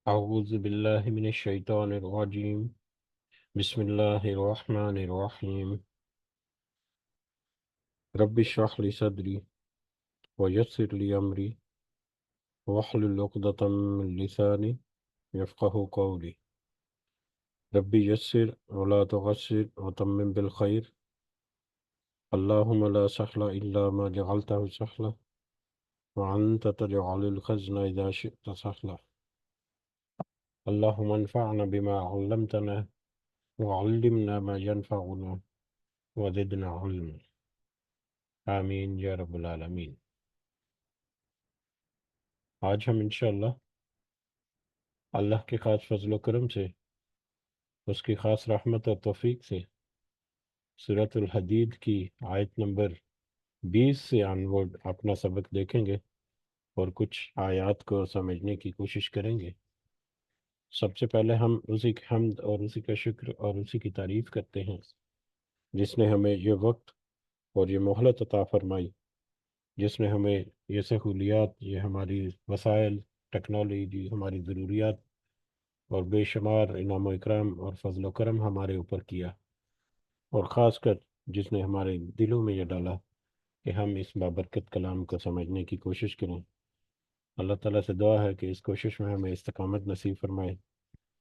أعوذ بالله من الشيطان الرجيم. بسم الله الرحمن الرحيم. رب اشرح لي صدري ويسر لي أمري واحلل عقدة من لساني يفقه قولي. رب يسر ولا تعسر وتمم بالخير. اللهم لا سهل إلا ما جعلته سهلا وأنت تجعل الحزن إذا شئت سهلا. اللهم انفعنا بما علمتنا وعلمنا ما ينفعنا وزدنا علما. آمین یا رب العالمین۔ آج ہم انشاءاللہ اللہ کے خاص فضل و کرم سے، اس کی خاص رحمت اور توفیق سے سورۃ الحدید کی آیت نمبر 20 سے آنورڈ اپنا سبق دیکھیں گے اور کچھ آیات کو سمجھنے کی کوشش کریں گے۔ سب سے پہلے ہم اسی کی حمد اور اسی کا شکر اور اسی کی تعریف کرتے ہیں جس نے ہمیں یہ وقت اور یہ مہلت عطا فرمائی، جس نے ہمیں یہ سہولیات، یہ ہماری وسائل، ٹیکنالوجی، ہماری ضروریات اور بے شمار انعام و اکرام اور فضل و کرم ہمارے اوپر کیا، اور خاص کر جس نے ہمارے دلوں میں یہ ڈالا کہ ہم اس بابرکت کلام کو سمجھنے کی کوشش کریں۔ اللہ تعالیٰ سے دعا ہے کہ اس کوشش میں ہمیں استقامت نصیب فرمائے،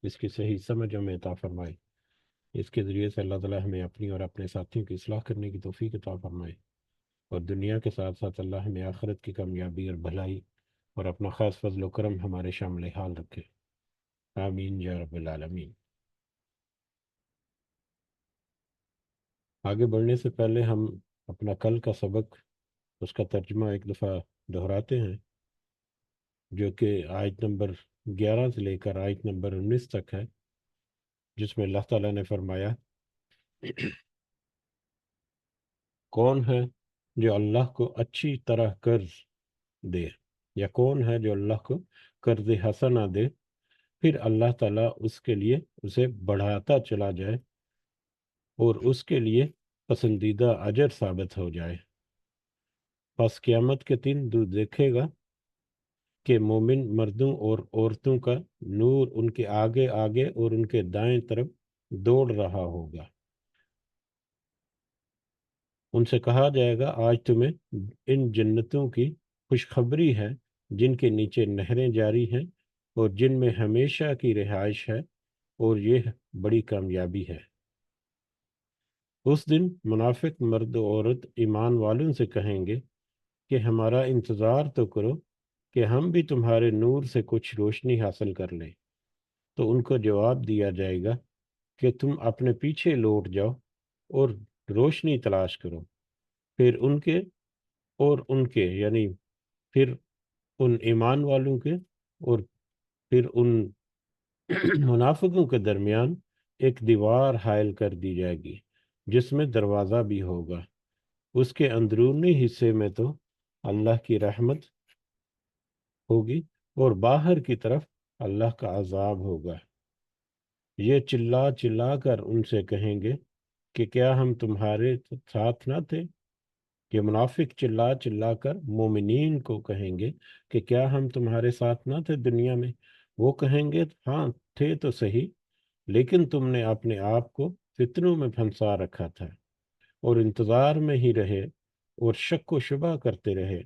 اس کی صحیح سمجھ ہمیں عطا فرمائے، اس کے ذریعے سے اللہ تعالیٰ ہمیں اپنی اور اپنے ساتھیوں کی اصلاح کرنے کی توفیق عطا فرمائے، اور دنیا کے ساتھ ساتھ اللہ ہمیں آخرت کی کامیابی اور بھلائی اور اپنا خاص فضل و کرم ہمارے شامل حال رکھے۔ آمین یا رب العالمین۔ آگے بڑھنے سے پہلے ہم اپنا کل کا سبق، اس کا ترجمہ ایک دفعہ دہراتے ہیں، جو کہ آیت نمبر 11 سے لے کر آیت نمبر 19 تک ہے، جس میں اللہ تعالیٰ نے فرمایا: کون ہے جو اللہ کو اچھی طرح قرض دے، یا کون ہے جو اللہ کو قرض حسنہ دے، پھر اللہ تعالیٰ اس کے لیے اسے بڑھاتا چلا جائے اور اس کے لیے پسندیدہ اجر ثابت ہو جائے۔ پس قیامت کے دن تو دیکھے گا کہ مومن مردوں اور عورتوں کا نور ان کے آگے آگے اور ان کے دائیں طرف دوڑ رہا ہوگا۔ ان سے کہا جائے گا: آج تمہیں ان جنتوں کی خوشخبری ہے جن کے نیچے نہریں جاری ہیں اور جن میں ہمیشہ کی رہائش ہے، اور یہ بڑی کامیابی ہے۔ اس دن منافق مرد و عورت ایمان والوں سے کہیں گے کہ ہمارا انتظار تو کرو کہ ہم بھی تمہارے نور سے کچھ روشنی حاصل کر لیں۔ تو ان کو جواب دیا جائے گا کہ تم اپنے پیچھے لوٹ جاؤ اور روشنی تلاش کرو۔ پھر ان کے یعنی پھر ان ایمان والوں کے اور پھر ان منافقوں کے درمیان ایک دیوار حائل کر دی جائے گی جس میں دروازہ بھی ہوگا۔ اس کے اندرونی حصے میں تو اللہ کی رحمت ہوگی اور باہر کی طرف اللہ کا عذاب ہوگا۔ یہ چلا چلا کر ان سے کہیں گے کہ کیا ہم تمہارے ساتھ نہ تھے؟ یہ منافق چلا چلا کر مومنین کو کہیں گے کہ کیا ہم تمہارے ساتھ نہ تھے دنیا میں؟ وہ کہیں گے: ہاں تھے تو صحیح، لیکن تم نے اپنے آپ کو فتنوں میں پھنسا رکھا تھا اور انتظار میں ہی رہے اور شک و شبہ کرتے رہے،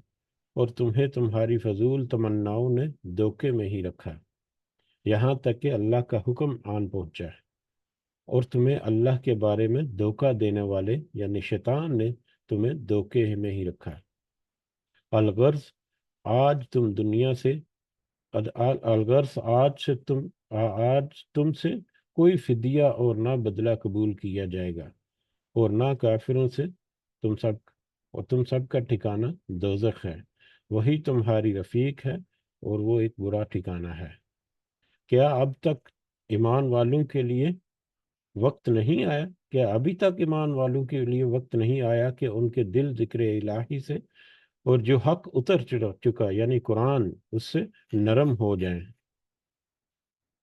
اور تمہیں تمہاری فضول تمناؤں نے دھوکے میں ہی رکھا، یہاں تک کہ اللہ کا حکم آن پہنچا، اور تمہیں اللہ کے بارے میں دھوکہ دینے والے یعنی شیطان نے تمہیں دھوکے میں ہی رکھا۔ الغرض آج تم دنیا سے الغرض آج تم سے کوئی فدیہ اور نہ بدلہ قبول کیا جائے گا، اور نہ کافروں سے تم سب کا ٹھکانہ دوزخ ہے، وہی تمہاری رفیق ہے اور وہ ایک برا ٹھکانہ ہے۔ کیا اب تک ایمان والوں کے لیے وقت نہیں آیا کیا ابھی تک ایمان والوں کے لیے وقت نہیں آیا کہ ان کے دل ذکر الہی سے اور جو حق اتر چکا یعنی قرآن اس سے نرم ہو جائیں،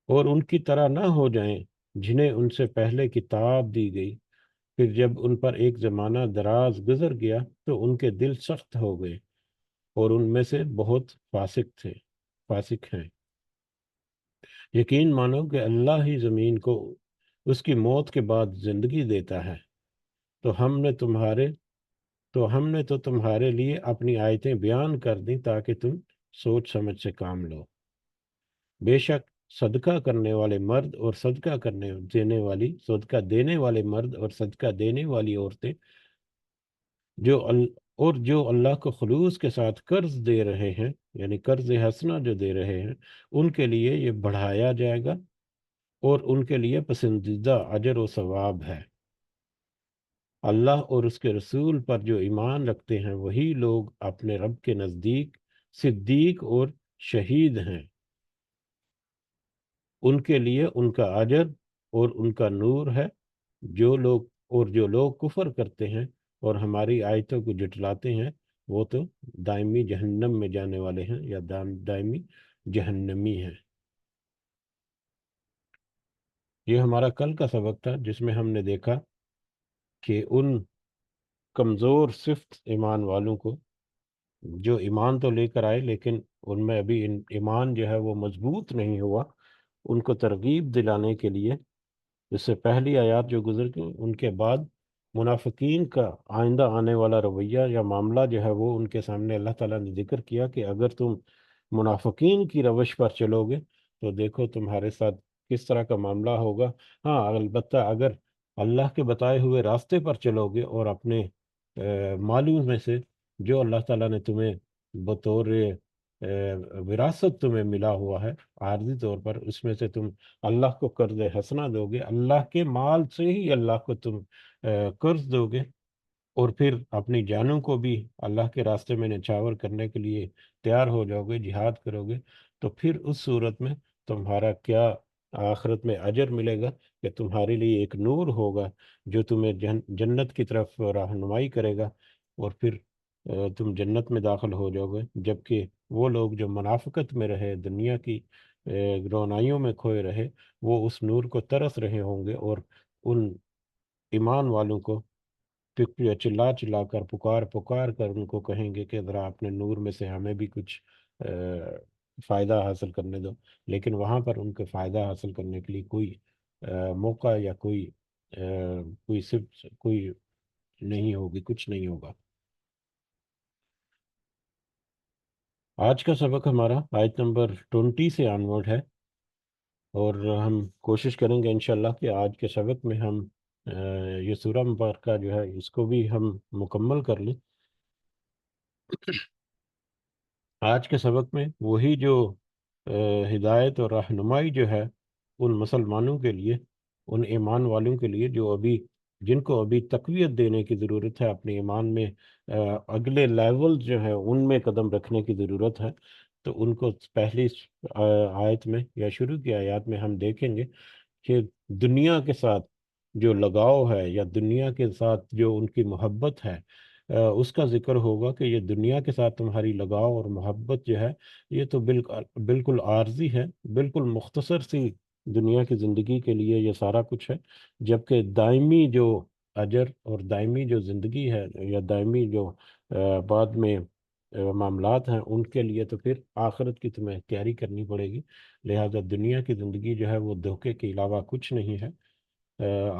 اور ان کی طرح نہ ہو جائیں جنہیں ان سے پہلے کتاب دی گئی، پھر جب ان پر ایک زمانہ دراز گزر گیا تو ان کے دل سخت ہو گئے اور ان میں سے بہت فاسق ہیں۔ یقین مانو کہ اللہ ہی زمین کو اس کی موت کے بعد زندگی دیتا ہے، تو ہم نے تمہارے تو تمہارے لیے اپنی آیتیں بیان کر دیں تاکہ تم سوچ سمجھ سے کام لو۔ بے شک صدقہ کرنے والے مرد اور صدقہ دینے والے مرد اور صدقہ دینے والی عورتیں جو جو اللہ کو خلوص کے ساتھ قرض دے رہے ہیں، یعنی قرض حسنہ جو دے رہے ہیں، ان کے لیے یہ بڑھایا جائے گا اور ان کے لیے پسندیدہ اجر و ثواب ہے۔ اللہ اور اس کے رسول پر جو ایمان رکھتے ہیں وہی لوگ اپنے رب کے نزدیک صدیق اور شہید ہیں، ان کے لیے ان کا اجر اور ان کا نور ہے۔ جو لوگ کفر کرتے ہیں اور ہماری آیتوں کو جھٹلاتے ہیں وہ تو دائمی جہنم میں جانے والے ہیں، یا دائمی جہنمی ہیں۔ یہ ہمارا کل کا سبق تھا جس میں ہم نے دیکھا کہ ان کمزور صفت ایمان والوں کو جو ایمان تو لے کر آئے لیکن ان میں ابھی ایمان جو ہے وہ مضبوط نہیں ہوا، ان کو ترغیب دلانے کے لیے اس سے پہلی آیات جو گزر گئی ان کے بعد منافقین کا آئندہ آنے والا رویہ یا معاملہ جو ہے وہ ان کے سامنے اللہ تعالیٰ نے ذکر کیا کہ اگر تم منافقین کی روش پر چلو گے تو دیکھو تمہارے ساتھ کس طرح کا معاملہ ہوگا۔ ہاں البتہ اگر اللہ کے بتائے ہوئے راستے پر چلو گے اور اپنے مالوں میں سے جو اللہ تعالیٰ نے تمہیں بطور وراثت تمہیں ملا ہوا ہے عارضی طور پر، اس میں سے تم اللہ کو قرض حسنہ دو گے، اللہ کے مال سے ہی اللہ کو تم قرض دو گے، اور پھر اپنی جانوں کو بھی اللہ کے راستے میں نچھاور کرنے کے لیے تیار ہو جاؤ گے، جہاد کرو گے، تو پھر اس صورت میں تمہارا کیا آخرت میں اجر ملے گا کہ تمہارے لیے ایک نور ہوگا جو تمہیں جنت کی طرف رہنمائی کرے گا، اور پھر تم جنت میں داخل ہو جاؤ گے۔ جبکہ وہ لوگ جو منافقت میں رہے، دنیا کی رونائیوں میں کھوئے رہے، وہ اس نور کو ترس رہے ہوں گے اور ان ایمان والوں کو چلا چلا کر پکار پکار کر ان کو کہیں گے کہ ذرا اپنے نور میں سے ہمیں بھی کچھ فائدہ حاصل کرنے دو، لیکن وہاں پر ان کے فائدہ حاصل کرنے کے لیے کوئی موقع یا کوئی نہیں ہوگی، کچھ نہیں ہوگا۔ آج کا سبق ہمارا آیت نمبر 20 سے آنورڈ ہے، اور ہم کوشش کریں گے انشاءاللہ کہ آج کے سبق میں ہم یہ سورہ مبارکہ جو ہے اس کو بھی ہم مکمل کر لیں۔ آج کے سبق میں وہی جو ہدایت اور رہنمائی جو ہے ان مسلمانوں کے لیے، ان ایمان والوں کے لیے جن کو ابھی تقویت دینے کی ضرورت ہے اپنے ایمان میں، اگلے لیول جو ہے ان میں قدم رکھنے کی ضرورت ہے، تو ان کو پہلی آیت میں یا شروع کی آیات میں ہم دیکھیں گے کہ دنیا کے ساتھ جو لگاؤ ہے یا دنیا کے ساتھ جو ان کی محبت ہے، اس کا ذکر ہوگا کہ یہ دنیا کے ساتھ تمہاری لگاؤ اور محبت جو ہے یہ تو بالکل عارضی ہے، بالکل مختصر سی دنیا کی زندگی کے لیے یہ سارا کچھ ہے، جبکہ دائمی جو اجر اور دائمی جو زندگی ہے یا دائمی جو بعد میں معاملات ہیں ان کے لیے تو پھر آخرت کی تمہیں تیاری کرنی پڑے گی۔ لہذا دنیا کی زندگی جو ہے وہ دھوکے کے علاوہ کچھ نہیں ہے۔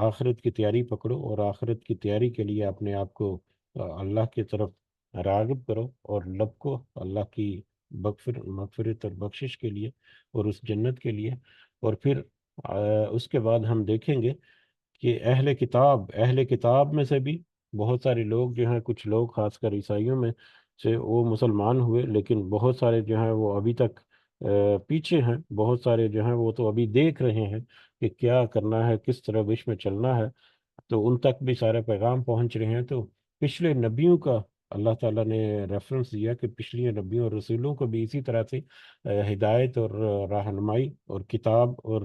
آخرت کی تیاری پکڑو اور آخرت کی تیاری کے لیے اپنے آپ کو اللہ کی طرف راغب کرو، اور لب کو اللہ کی مغفرت اور بخشش کے لیے اور اس جنت کے لیے۔ اور پھر اس کے بعد ہم دیکھیں گے کہ اہل کتاب میں سے بھی بہت سارے لوگ جو ہیں، کچھ لوگ خاص کر عیسائیوں میں سے وہ مسلمان ہوئے، لیکن بہت سارے جو ہیں وہ ابھی تک پیچھے ہیں، بہت سارے جو ہیں وہ تو ابھی دیکھ رہے ہیں کہ کیا کرنا ہے، کس طرح وش میں چلنا ہے، تو ان تک بھی سارے پیغام پہنچ رہے ہیں۔ تو پچھلے نبیوں کا اللہ تعالیٰ نے ریفرنس دیا کہ پچھلی نبیوں اور رسولوں کو بھی اسی طرح سے ہدایت اور رہنمائی اور کتاب اور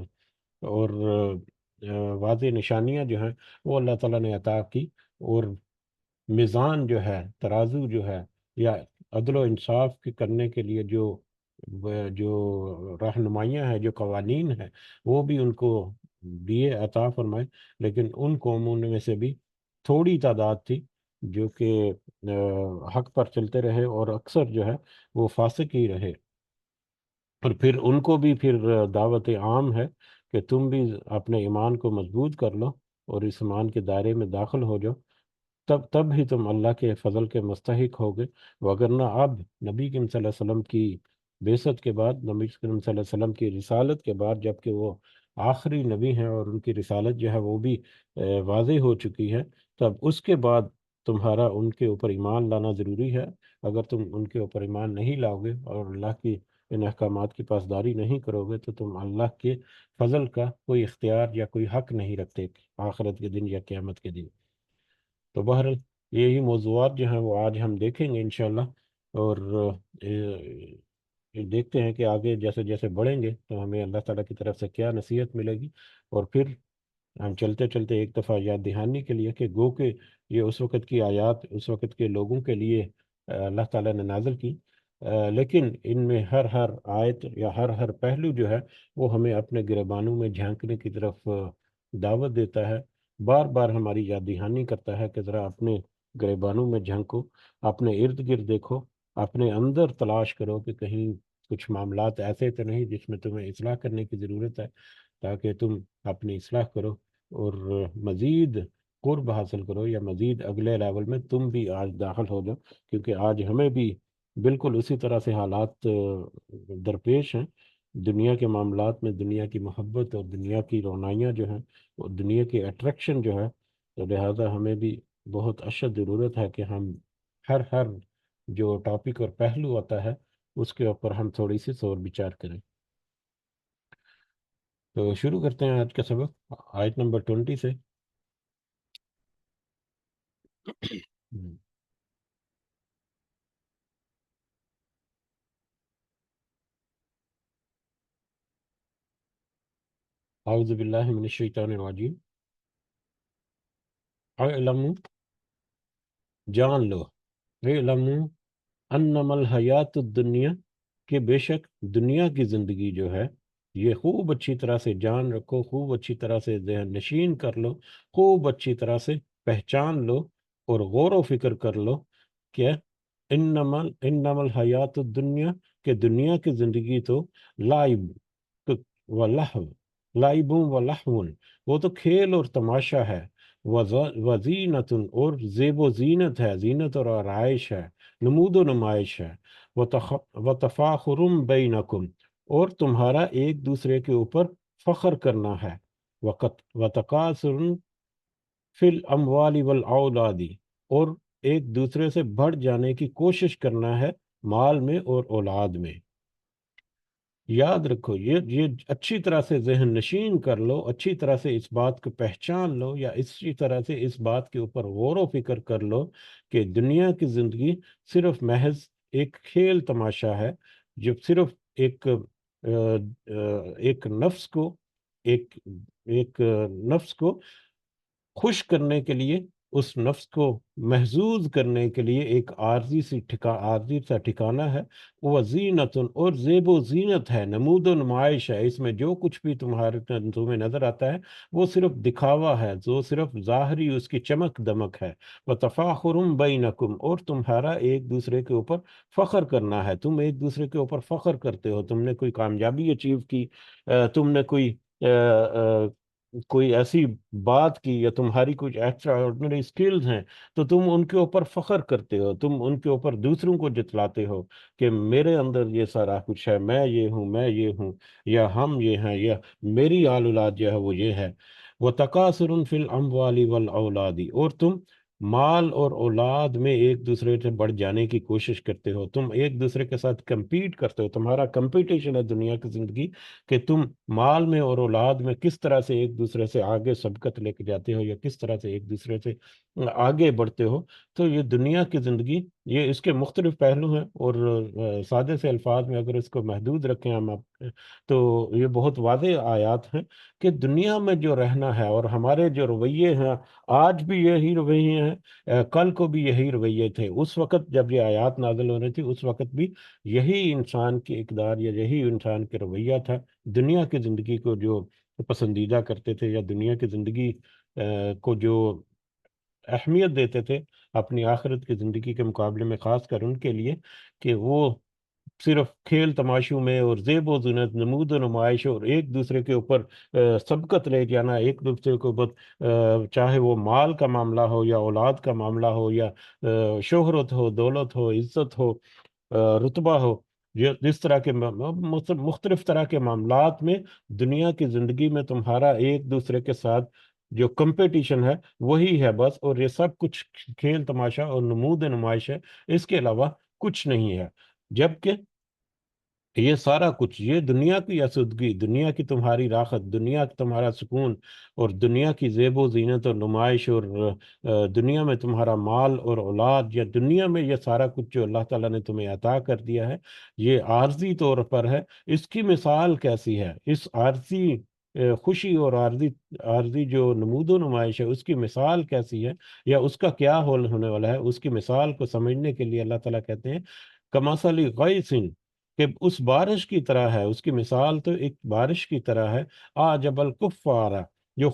واضح نشانیاں جو ہیں وہ اللہ تعالیٰ نے عطا کی، اور میزان جو ہے، ترازو جو ہے، یا عدل و انصاف کے کرنے کے لیے جو رہنمائیاں ہیں، جو قوانین ہیں، وہ بھی ان کو دیے، عطا فرمائے، لیکن ان قوموں میں سے بھی تھوڑی تعداد تھی جو کہ حق پر چلتے رہے، اور اکثر جو ہے وہ فاسق ہی رہے۔ اور پھر ان کو بھی پھر دعوت عام ہے کہ تم بھی اپنے ایمان کو مضبوط کر لو اور اس ایمان کے دائرے میں داخل ہو جاؤ، تب ہی تم اللہ کے فضل کے مستحق ہوگے۔ وگرنہ اب نبی کریم صلی اللہ علیہ وسلم کی بعثت کے بعد، نبی کریم صلی اللہ علیہ وسلم کی رسالت کے بعد، جب کہ وہ آخری نبی ہیں اور ان کی رسالت جو ہے وہ بھی واضح ہو چکی ہے، تب اس کے بعد تمہارا ان کے اوپر ایمان لانا ضروری ہے۔ اگر تم ان کے اوپر ایمان نہیں لاؤ گے اور اللہ کی ان احکامات کی پاسداری نہیں کرو گے تو تم اللہ کے فضل کا کوئی اختیار یا کوئی حق نہیں رکھتے آخرت کے دن یا قیامت کے دن۔ تو بہرحال یہی موضوعات جو ہیں وہ آج ہم دیکھیں گے انشاءاللہ، اور دیکھتے ہیں کہ آگے جیسے جیسے بڑھیں گے تو ہمیں اللہ تعالیٰ کی طرف سے کیا نصیحت ملے گی، اور پھر ہم چلتے چلتے ایک دفعہ یاد دہانی کے لیے کہ گو کہ یہ اس وقت کی آیات اس وقت کے لوگوں کے لیے اللہ تعالیٰ نے نازل کی، لیکن ان میں ہر آیت یا ہر پہلو جو ہے وہ ہمیں اپنے گریبانوں میں جھانکنے کی طرف دعوت دیتا ہے، بار بار ہماری یاد دہانی کرتا ہے کہ ذرا اپنے گریبانوں میں جھانکو، اپنے ارد گرد دیکھو، اپنے اندر تلاش کرو کہ کہیں کچھ معاملات ایسے تو نہیں جس میں تمہیں اصلاح کرنے کی ضرورت ہے، تاکہ تم اپنی اصلاح کرو اور مزید قرب حاصل کرو، یا مزید اگلے لیول میں تم بھی آج داخل ہو جاؤ، کیونکہ آج ہمیں بھی بالکل اسی طرح سے حالات درپیش ہیں۔ دنیا کے معاملات میں دنیا کی محبت اور دنیا کی رونائیاں جو ہیں، اور دنیا کی اٹریکشن جو ہے، تو لہٰذا ہمیں بھی بہت اشد ضرورت ہے کہ ہم ہر جو ٹاپک اور پہلو آتا ہے اس کے اوپر ہم تھوڑی سی سور بچار کریں۔ تو شروع کرتے ہیں آج کا سبق آیت نمبر 20 سے۔ اعوذ باللہ من الشیطان الرجیم۔ اعلموا، جان لو، اعلموا انما الحیات الدنیا، کہ بے شک دنیا کی زندگی جو ہے، یہ خوب اچھی طرح سے جان رکھو، خوب اچھی طرح سے ذہن نشین کر لو، خوب اچھی طرح سے پہچان لو اور غور و فکر کر لو کہ انما الحیات الدنیا، کہ دنیا کی زندگی تو لائب و لہو، لائب و لہو، وہ تو کھیل اور تماشا ہے، وزینت، اور زیب و زینت ہے، زینت اور آرائش ہے، نمود و نمائش ہے، وتفاخر بینکم، اور تمہارا ایک دوسرے کے اوپر فخر کرنا ہے، وتکاثر فی الاموال والاولاد، اور ایک دوسرے سے بڑھ جانے کی کوشش کرنا ہے مال میں اور اولاد میں۔ یاد رکھو، یہ اچھی طرح سے ذہن نشین کر لو، اچھی طرح سے اس بات کو پہچان لو، یا اسی طرح سے اس بات کے اوپر غور و فکر کر لو کہ دنیا کی زندگی صرف محض ایک کھیل تماشا ہے، جو صرف ایک نفس کو ایک ایک نفس کو خوش کرنے کے لیے، اس نفس کو محظوظ کرنے کے لیے ایک عارضی سا ٹھکانہ ہے، وہ زینت، اور زیب و زینت ہے، نمود و نمائش ہے، اس میں جو کچھ بھی تمہیں نظر آتا ہے وہ صرف دکھاوا ہے، جو صرف ظاہری اس کی چمک دمک ہے، وہ تفاخرم بینکم، اور تمہارا ایک دوسرے کے اوپر فخر کرنا ہے، تم ایک دوسرے کے اوپر فخر کرتے ہو، تم نے کوئی کامیابی اچیو کی، تم نے کوئی ایسی بات کی، یا تمہاری کچھ ایکسٹرا آرڈنری سکلز ہیں، تو تم ان کے اوپر فخر کرتے ہو، تم ان کے اوپر دوسروں کو جتلاتے ہو کہ میرے اندر یہ سارا کچھ ہے، میں یہ ہوں، میں یہ ہوں، یا ہم یہ ہیں، یا میری آل اولاد جو ہے وہ یہ ہے۔ وَتَكَاثُرٌ فِي الْأَمْوَالِ وَالْأَوْلَادِ، اور تم مال اور اولاد میں ایک دوسرے سے بڑھ جانے کی کوشش کرتے ہو، تم ایک دوسرے کے ساتھ کمپیٹ کرتے ہو، تمہارا کمپٹیشن ہے دنیا کی زندگی، کہ تم مال میں اور اولاد میں کس طرح سے ایک دوسرے سے آگے سبقت لے کے جاتے ہو، یا کس طرح سے ایک دوسرے سے آگے بڑھتے ہو۔ تو یہ دنیا کی زندگی، یہ اس کے مختلف پہلو ہیں، اور سادے سے الفاظ میں اگر اس کو محدود رکھیں ہم تو یہ بہت واضح آیات ہیں کہ دنیا میں جو رہنا ہے، اور ہمارے جو رویے ہیں آج بھی یہی رویے ہیں، کل کو بھی یہی رویے تھے، اس وقت جب یہ آیات نازل ہو رہی تھی اس وقت بھی یہی انسان کی اقدار یا یہی انسان کے رویہ تھا، دنیا کی زندگی کو جو پسندیدہ کرتے تھے، یا دنیا کی زندگی کو جو اہمیت دیتے تھے اپنی آخرت کی زندگی کے مقابلے میں، خاص کر ان کے لیے کہ وہ صرف کھیل تماشوں میں اور زیب و زینت، نمود و نمائش اور ایک دوسرے کے اوپر سبقت لے جانا، ایک دوسرے کے اوپر چاہے وہ مال کا معاملہ ہو یا اولاد کا معاملہ ہو یا شہرت ہو، دولت ہو، عزت ہو، رتبہ ہو، جس طرح کے مختلف طرح کے معاملات میں دنیا کی زندگی میں تمہارا ایک دوسرے کے ساتھ جو کمپٹیشن ہے وہی ہے بس، اور یہ سب کچھ کھیل تماشا اور نمود نمائش ہے، اس کے علاوہ کچھ نہیں ہے۔ جبکہ یہ سارا کچھ، یہ دنیا کی آسودگی، دنیا کی تمہاری راحت، دنیا کا تمہارا سکون اور دنیا کی زیب و زینت اور نمائش اور دنیا میں تمہارا مال اور اولاد، یا دنیا میں یہ سارا کچھ جو اللہ تعالیٰ نے تمہیں عطا کر دیا ہے، یہ عارضی طور پر ہے۔ اس کی مثال کیسی ہے؟ اس عارضی خوشی اور عارضی جو نمود و نمائش ہے اس کی مثال کیسی ہے، یا اس کا کیا حول ہونے والا ہے؟ اس کی مثال کو سمجھنے کے لیے اللہ تعالیٰ کہتے ہیں کمثل غیث، کہ اس بارش کی طرح ہے۔ اس کی مثال تو ایک بارش کی طرح ہے، آجب الکفار، جو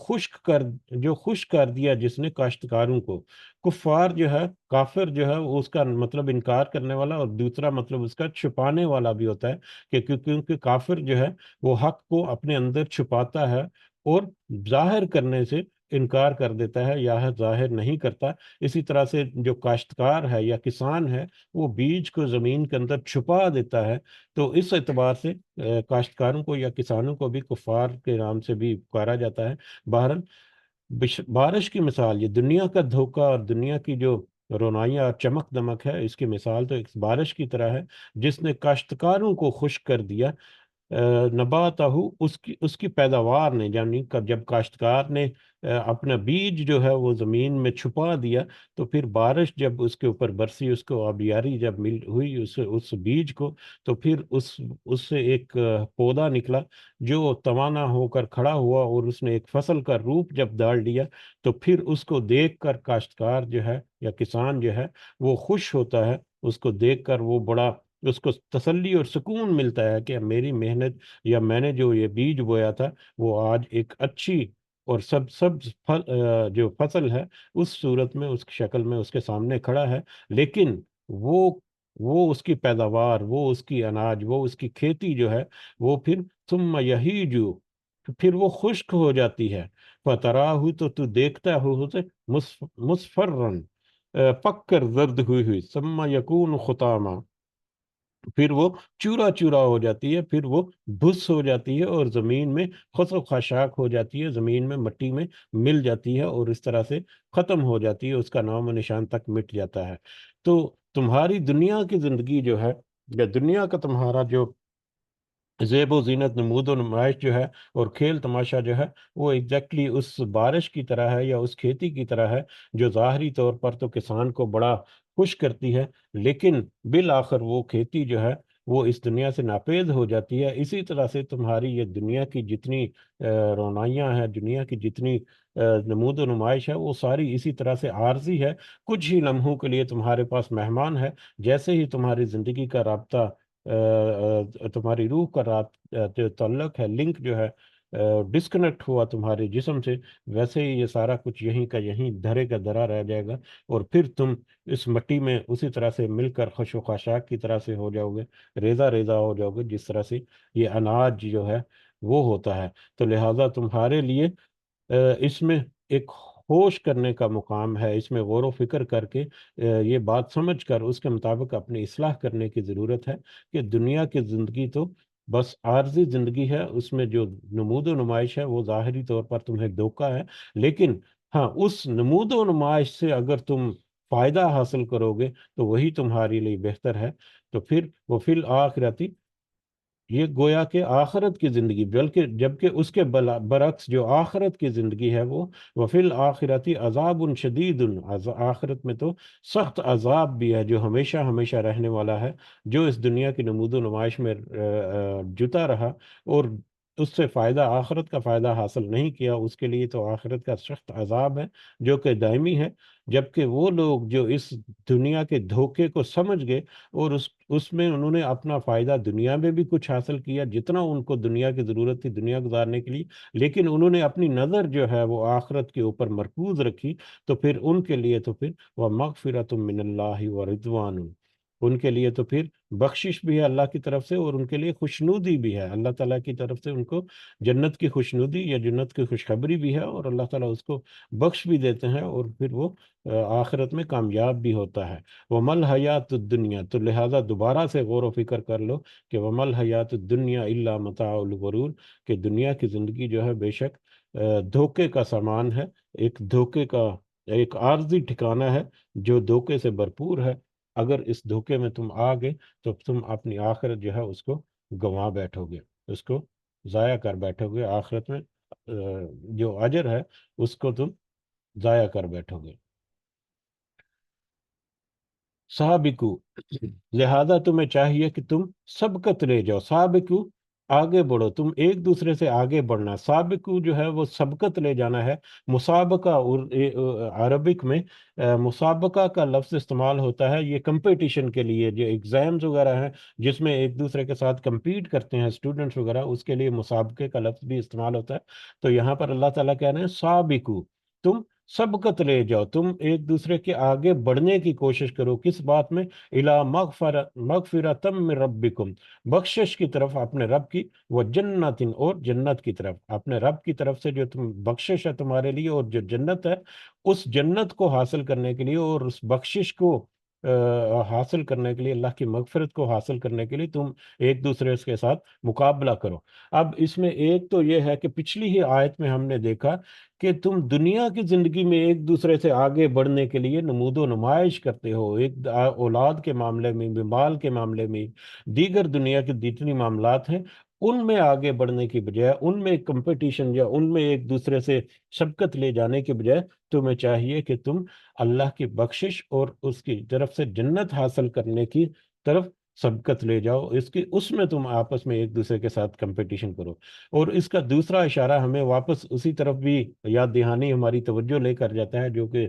جو خشک کر دیا جس نے کاشتکاروں کو۔ کفار جو ہے، کافر جو ہے، وہ اس کا مطلب انکار کرنے والا، اور دوسرا مطلب اس کا چھپانے والا بھی ہوتا ہے، کہ کیونکہ کافر جو ہے وہ حق کو اپنے اندر چھپاتا ہے اور ظاہر کرنے سے انکار کر دیتا ہے یا ہے ظاہر نہیں کرتا۔ اسی طرح سے جو کاشتکار ہے یا کسان ہے، وہ بیج کو زمین کے اندر چھپا دیتا ہے۔ تو اس اعتبار سے کاشتکاروں کو یا کسانوں کو بھی کفار کے نام سے بھی پکارا جاتا ہے۔ بہرحال بارش کی مثال، یہ دنیا کا دھوکہ اور دنیا کی جو رونائیاں اور چمک دمک ہے، اس کی مثال تو ایک بارش کی طرح ہے جس نے کاشتکاروں کو خشک کر دیا۔ نباتہ، اس کی پیداوار نے، یعنی جب کاشتکار نے اپنا بیج جو ہے وہ زمین میں چھپا دیا، تو پھر بارش جب اس کے اوپر برسی، اس کو آبیاری جب مل ہوئی اس بیج کو، تو پھر اس سے ایک پودا نکلا جو توانا ہو کر کھڑا ہوا، اور اس نے ایک فصل کا روپ جب ڈال دیا، تو پھر اس کو دیکھ کر کاشتکار جو ہے یا کسان جو ہے وہ خوش ہوتا ہے۔ اس کو دیکھ کر وہ بڑا، اس کو تسلی اور سکون ملتا ہے کہ میری محنت یا میں نے جو یہ بیج بویا تھا وہ آج ایک اچھی اور سب جو فصل ہے اس صورت میں، اس کی شکل میں اس کے سامنے کھڑا ہے۔ لیکن وہ وہ اس کی پیداوار، وہ اس کی اناج، وہ اس کی کھیتی جو ہے، وہ پھر ثم یہیجو، پھر وہ خشک ہو جاتی ہے۔ فتراہ، تو دیکھتا ہو اسے مصفرن، پک کر زرد ہوئی ثم یکون خطاما، پھر وہ چورا چورا ہو جاتی ہے، پھر وہ بھس ہو جاتی ہے اور زمین میں خس و خاشاک ہو جاتی ہے، زمین میں مٹی میں مل جاتی ہے، اور اس طرح سے ختم ہو جاتی ہے، اس کا نام و نشان تک مٹ جاتا ہے۔ تو تمہاری دنیا کی زندگی جو ہے، یا دنیا کا تمہارا جو زیب و زینت، نمود و نمائش جو ہے اور کھیل تماشا جو ہے، وہ ایگزیکٹلی اس بارش کی طرح ہے یا اس کھیتی کی طرح ہے، جو ظاہری طور پر تو کسان کو بڑا خوش کرتی ہے، لیکن بالآخر وہ کھیتی جو ہے وہ اس دنیا سے ناپید ہو جاتی ہے۔ اسی طرح سے تمہاری یہ دنیا کی جتنی رونائیاں ہیں، دنیا کی جتنی نمود و نمائش ہے، وہ ساری اسی طرح سے عارضی ہے، کچھ ہی لمحوں کے لیے تمہارے پاس مہمان ہے۔ جیسے ہی تمہاری زندگی کا رابطہ، تمہاری روح کا جو تعلق ہے، لنک جو ہے، ڈسکنیکٹ ہوا تمہارے جسم سے، ویسے ہی یہ سارا کچھ یہیں کا یہیں دھرے کا دھرا رہ جائے گا، اور پھر تم اس مٹی میں اسی طرح سے مل کر خش و خاشاک کی طرح سے ہو جاؤ گے، ریزہ ریزہ ہو جاؤ گے، جس طرح سے یہ اناج جو ہے وہ ہوتا ہے۔ تو لہٰذا تمہارے لیے اس میں ایک ہوش کرنے کا مقام ہے، اس میں غور و فکر کر کے یہ بات سمجھ کر اس کے مطابق اپنی اصلاح کرنے کی ضرورت ہے، کہ دنیا کی زندگی تو بس عارضی زندگی ہے، اس میں جو نمود و نمائش ہے وہ ظاہری طور پر تمہیں دھوکہ ہے، لیکن ہاں، اس نمود و نمائش سے اگر تم فائدہ حاصل کرو گے تو وہی تمہارے لیے بہتر ہے۔ تو پھر وہ فی الآخرتی، یہ گویا کہ آخرت کی زندگی، بلکہ جبکہ اس کے برعکس جو آخرت کی زندگی ہے وہ وفی الآخرتی عذاب شدید، آخرت میں تو سخت عذاب بھی ہے جو ہمیشہ ہمیشہ رہنے والا ہے۔ جو اس دنیا کی نمود و نمائش میں جتا رہا اور اس سے فائدہ، آخرت کا فائدہ حاصل نہیں کیا، اس کے لیے تو آخرت کا سخت عذاب ہے جو کہ دائمی ہے۔ جبکہ وہ لوگ جو اس دنیا کے دھوکے کو سمجھ گئے اور اس میں انہوں نے اپنا فائدہ دنیا میں بھی کچھ حاصل کیا، جتنا ان کو دنیا کی ضرورت تھی دنیا گزارنے کے لیے، لیکن انہوں نے اپنی نظر جو ہے وہ آخرت کے اوپر مرکوز رکھی، تو پھر ان کے لیے تو پھر وہ مغفرۃ من اللہ و رضوان، ان کے لیے تو پھر بخشش بھی ہے اللہ کی طرف سے، اور ان کے لیے خوشنودی بھی ہے اللہ تعالیٰ کی طرف سے، ان کو جنت کی خوشنودی یا جنت کی خوشخبری بھی ہے، اور اللہ تعالیٰ اس کو بخش بھی دیتے ہیں، اور پھر وہ آخرت میں کامیاب بھی ہوتا ہے۔ وَمَا الْحَيَاةُ الدُّنْيَا، تو لہٰذا دوبارہ سے غور و فکر کر لو کہ وَمَا الْحَيَاةُ الدُّنْيَا إِلَّا مَتَاعُ الْغُرُورِ، کہ دنیا کی زندگی جو ہے بے شک دھوکے کا سامان ہے، ایک دھوکے کا ایک عارضی ٹھکانہ ہے جو دھوکے سے بھرپور ہے۔ اگر اس دھوکے میں تم آ گئے تو تم اپنی آخرت جو ہے اس کو گنوا بیٹھو گے، اس کو ضائع کر بیٹھو گے، آخرت میں جو اجر ہے اس کو تم ضائع کر بیٹھو گے۔ سابقو، لہذا تمہیں چاہیے کہ تم سبقت لے جاؤ، سابقو آگے بڑھو، تم ایک دوسرے سے آگے بڑھنا، سابقو جو ہے وہ سبقت لے جانا ہے۔ مسابقہ عربک میں مسابقہ کا لفظ استعمال ہوتا ہے یہ کمپٹیشن کے لیے، جو ایگزامز وغیرہ ہیں جس میں ایک دوسرے کے ساتھ کمپیٹ کرتے ہیں اسٹوڈنٹس وغیرہ، اس کے لیے مسابقے کا لفظ بھی استعمال ہوتا ہے۔ تو یہاں پر اللہ تعالیٰ کہہ رہے ہیں سابقو، تم سبقت لے جاؤ، تم ایک دوسرے کے آگے بڑھنے کی کوشش کرو، کس بات میں؟ الا مغفرتم من ربکم، بخشش کی طرف اپنے رب کی، وہ جنت، اور جنت کی طرف، اپنے رب کی طرف سے جو تم بخشش ہے تمہارے لیے اور جو جنت ہے، اس جنت کو حاصل کرنے کے لیے اور اس بخشش کو حاصل کرنے کے لیے، اللہ کی مغفرت کو حاصل کرنے کے لیے تم ایک دوسرے کے ساتھ مقابلہ کرو۔ اب اس میں ایک تو یہ ہے کہ پچھلی ہی آیت میں ہم نے دیکھا کہ تم دنیا کی زندگی میں ایک دوسرے سے آگے بڑھنے کے لیے نمود و نمائش کرتے ہو، ایک اولاد کے معاملے میں، مال کے معاملے میں، دیگر دنیا کے جتنی معاملات ہیں ان میں آگے بڑھنے کی بجائے، ان میں کمپٹیشن یا ان میں ایک دوسرے سے سبقت لے جانے کی بجائے تمہیں چاہیے کہ تم اللہ کی بخشش اور اس کی طرف سے جنت حاصل کرنے کی طرف سبقت لے جاؤ، اس میں تم آپس میں ایک دوسرے کے ساتھ کمپٹیشن کرو۔ اور اس کا دوسرا اشارہ ہمیں واپس اسی طرف بھی یاد دہانی ہماری توجہ لے کر جاتا ہے، جو کہ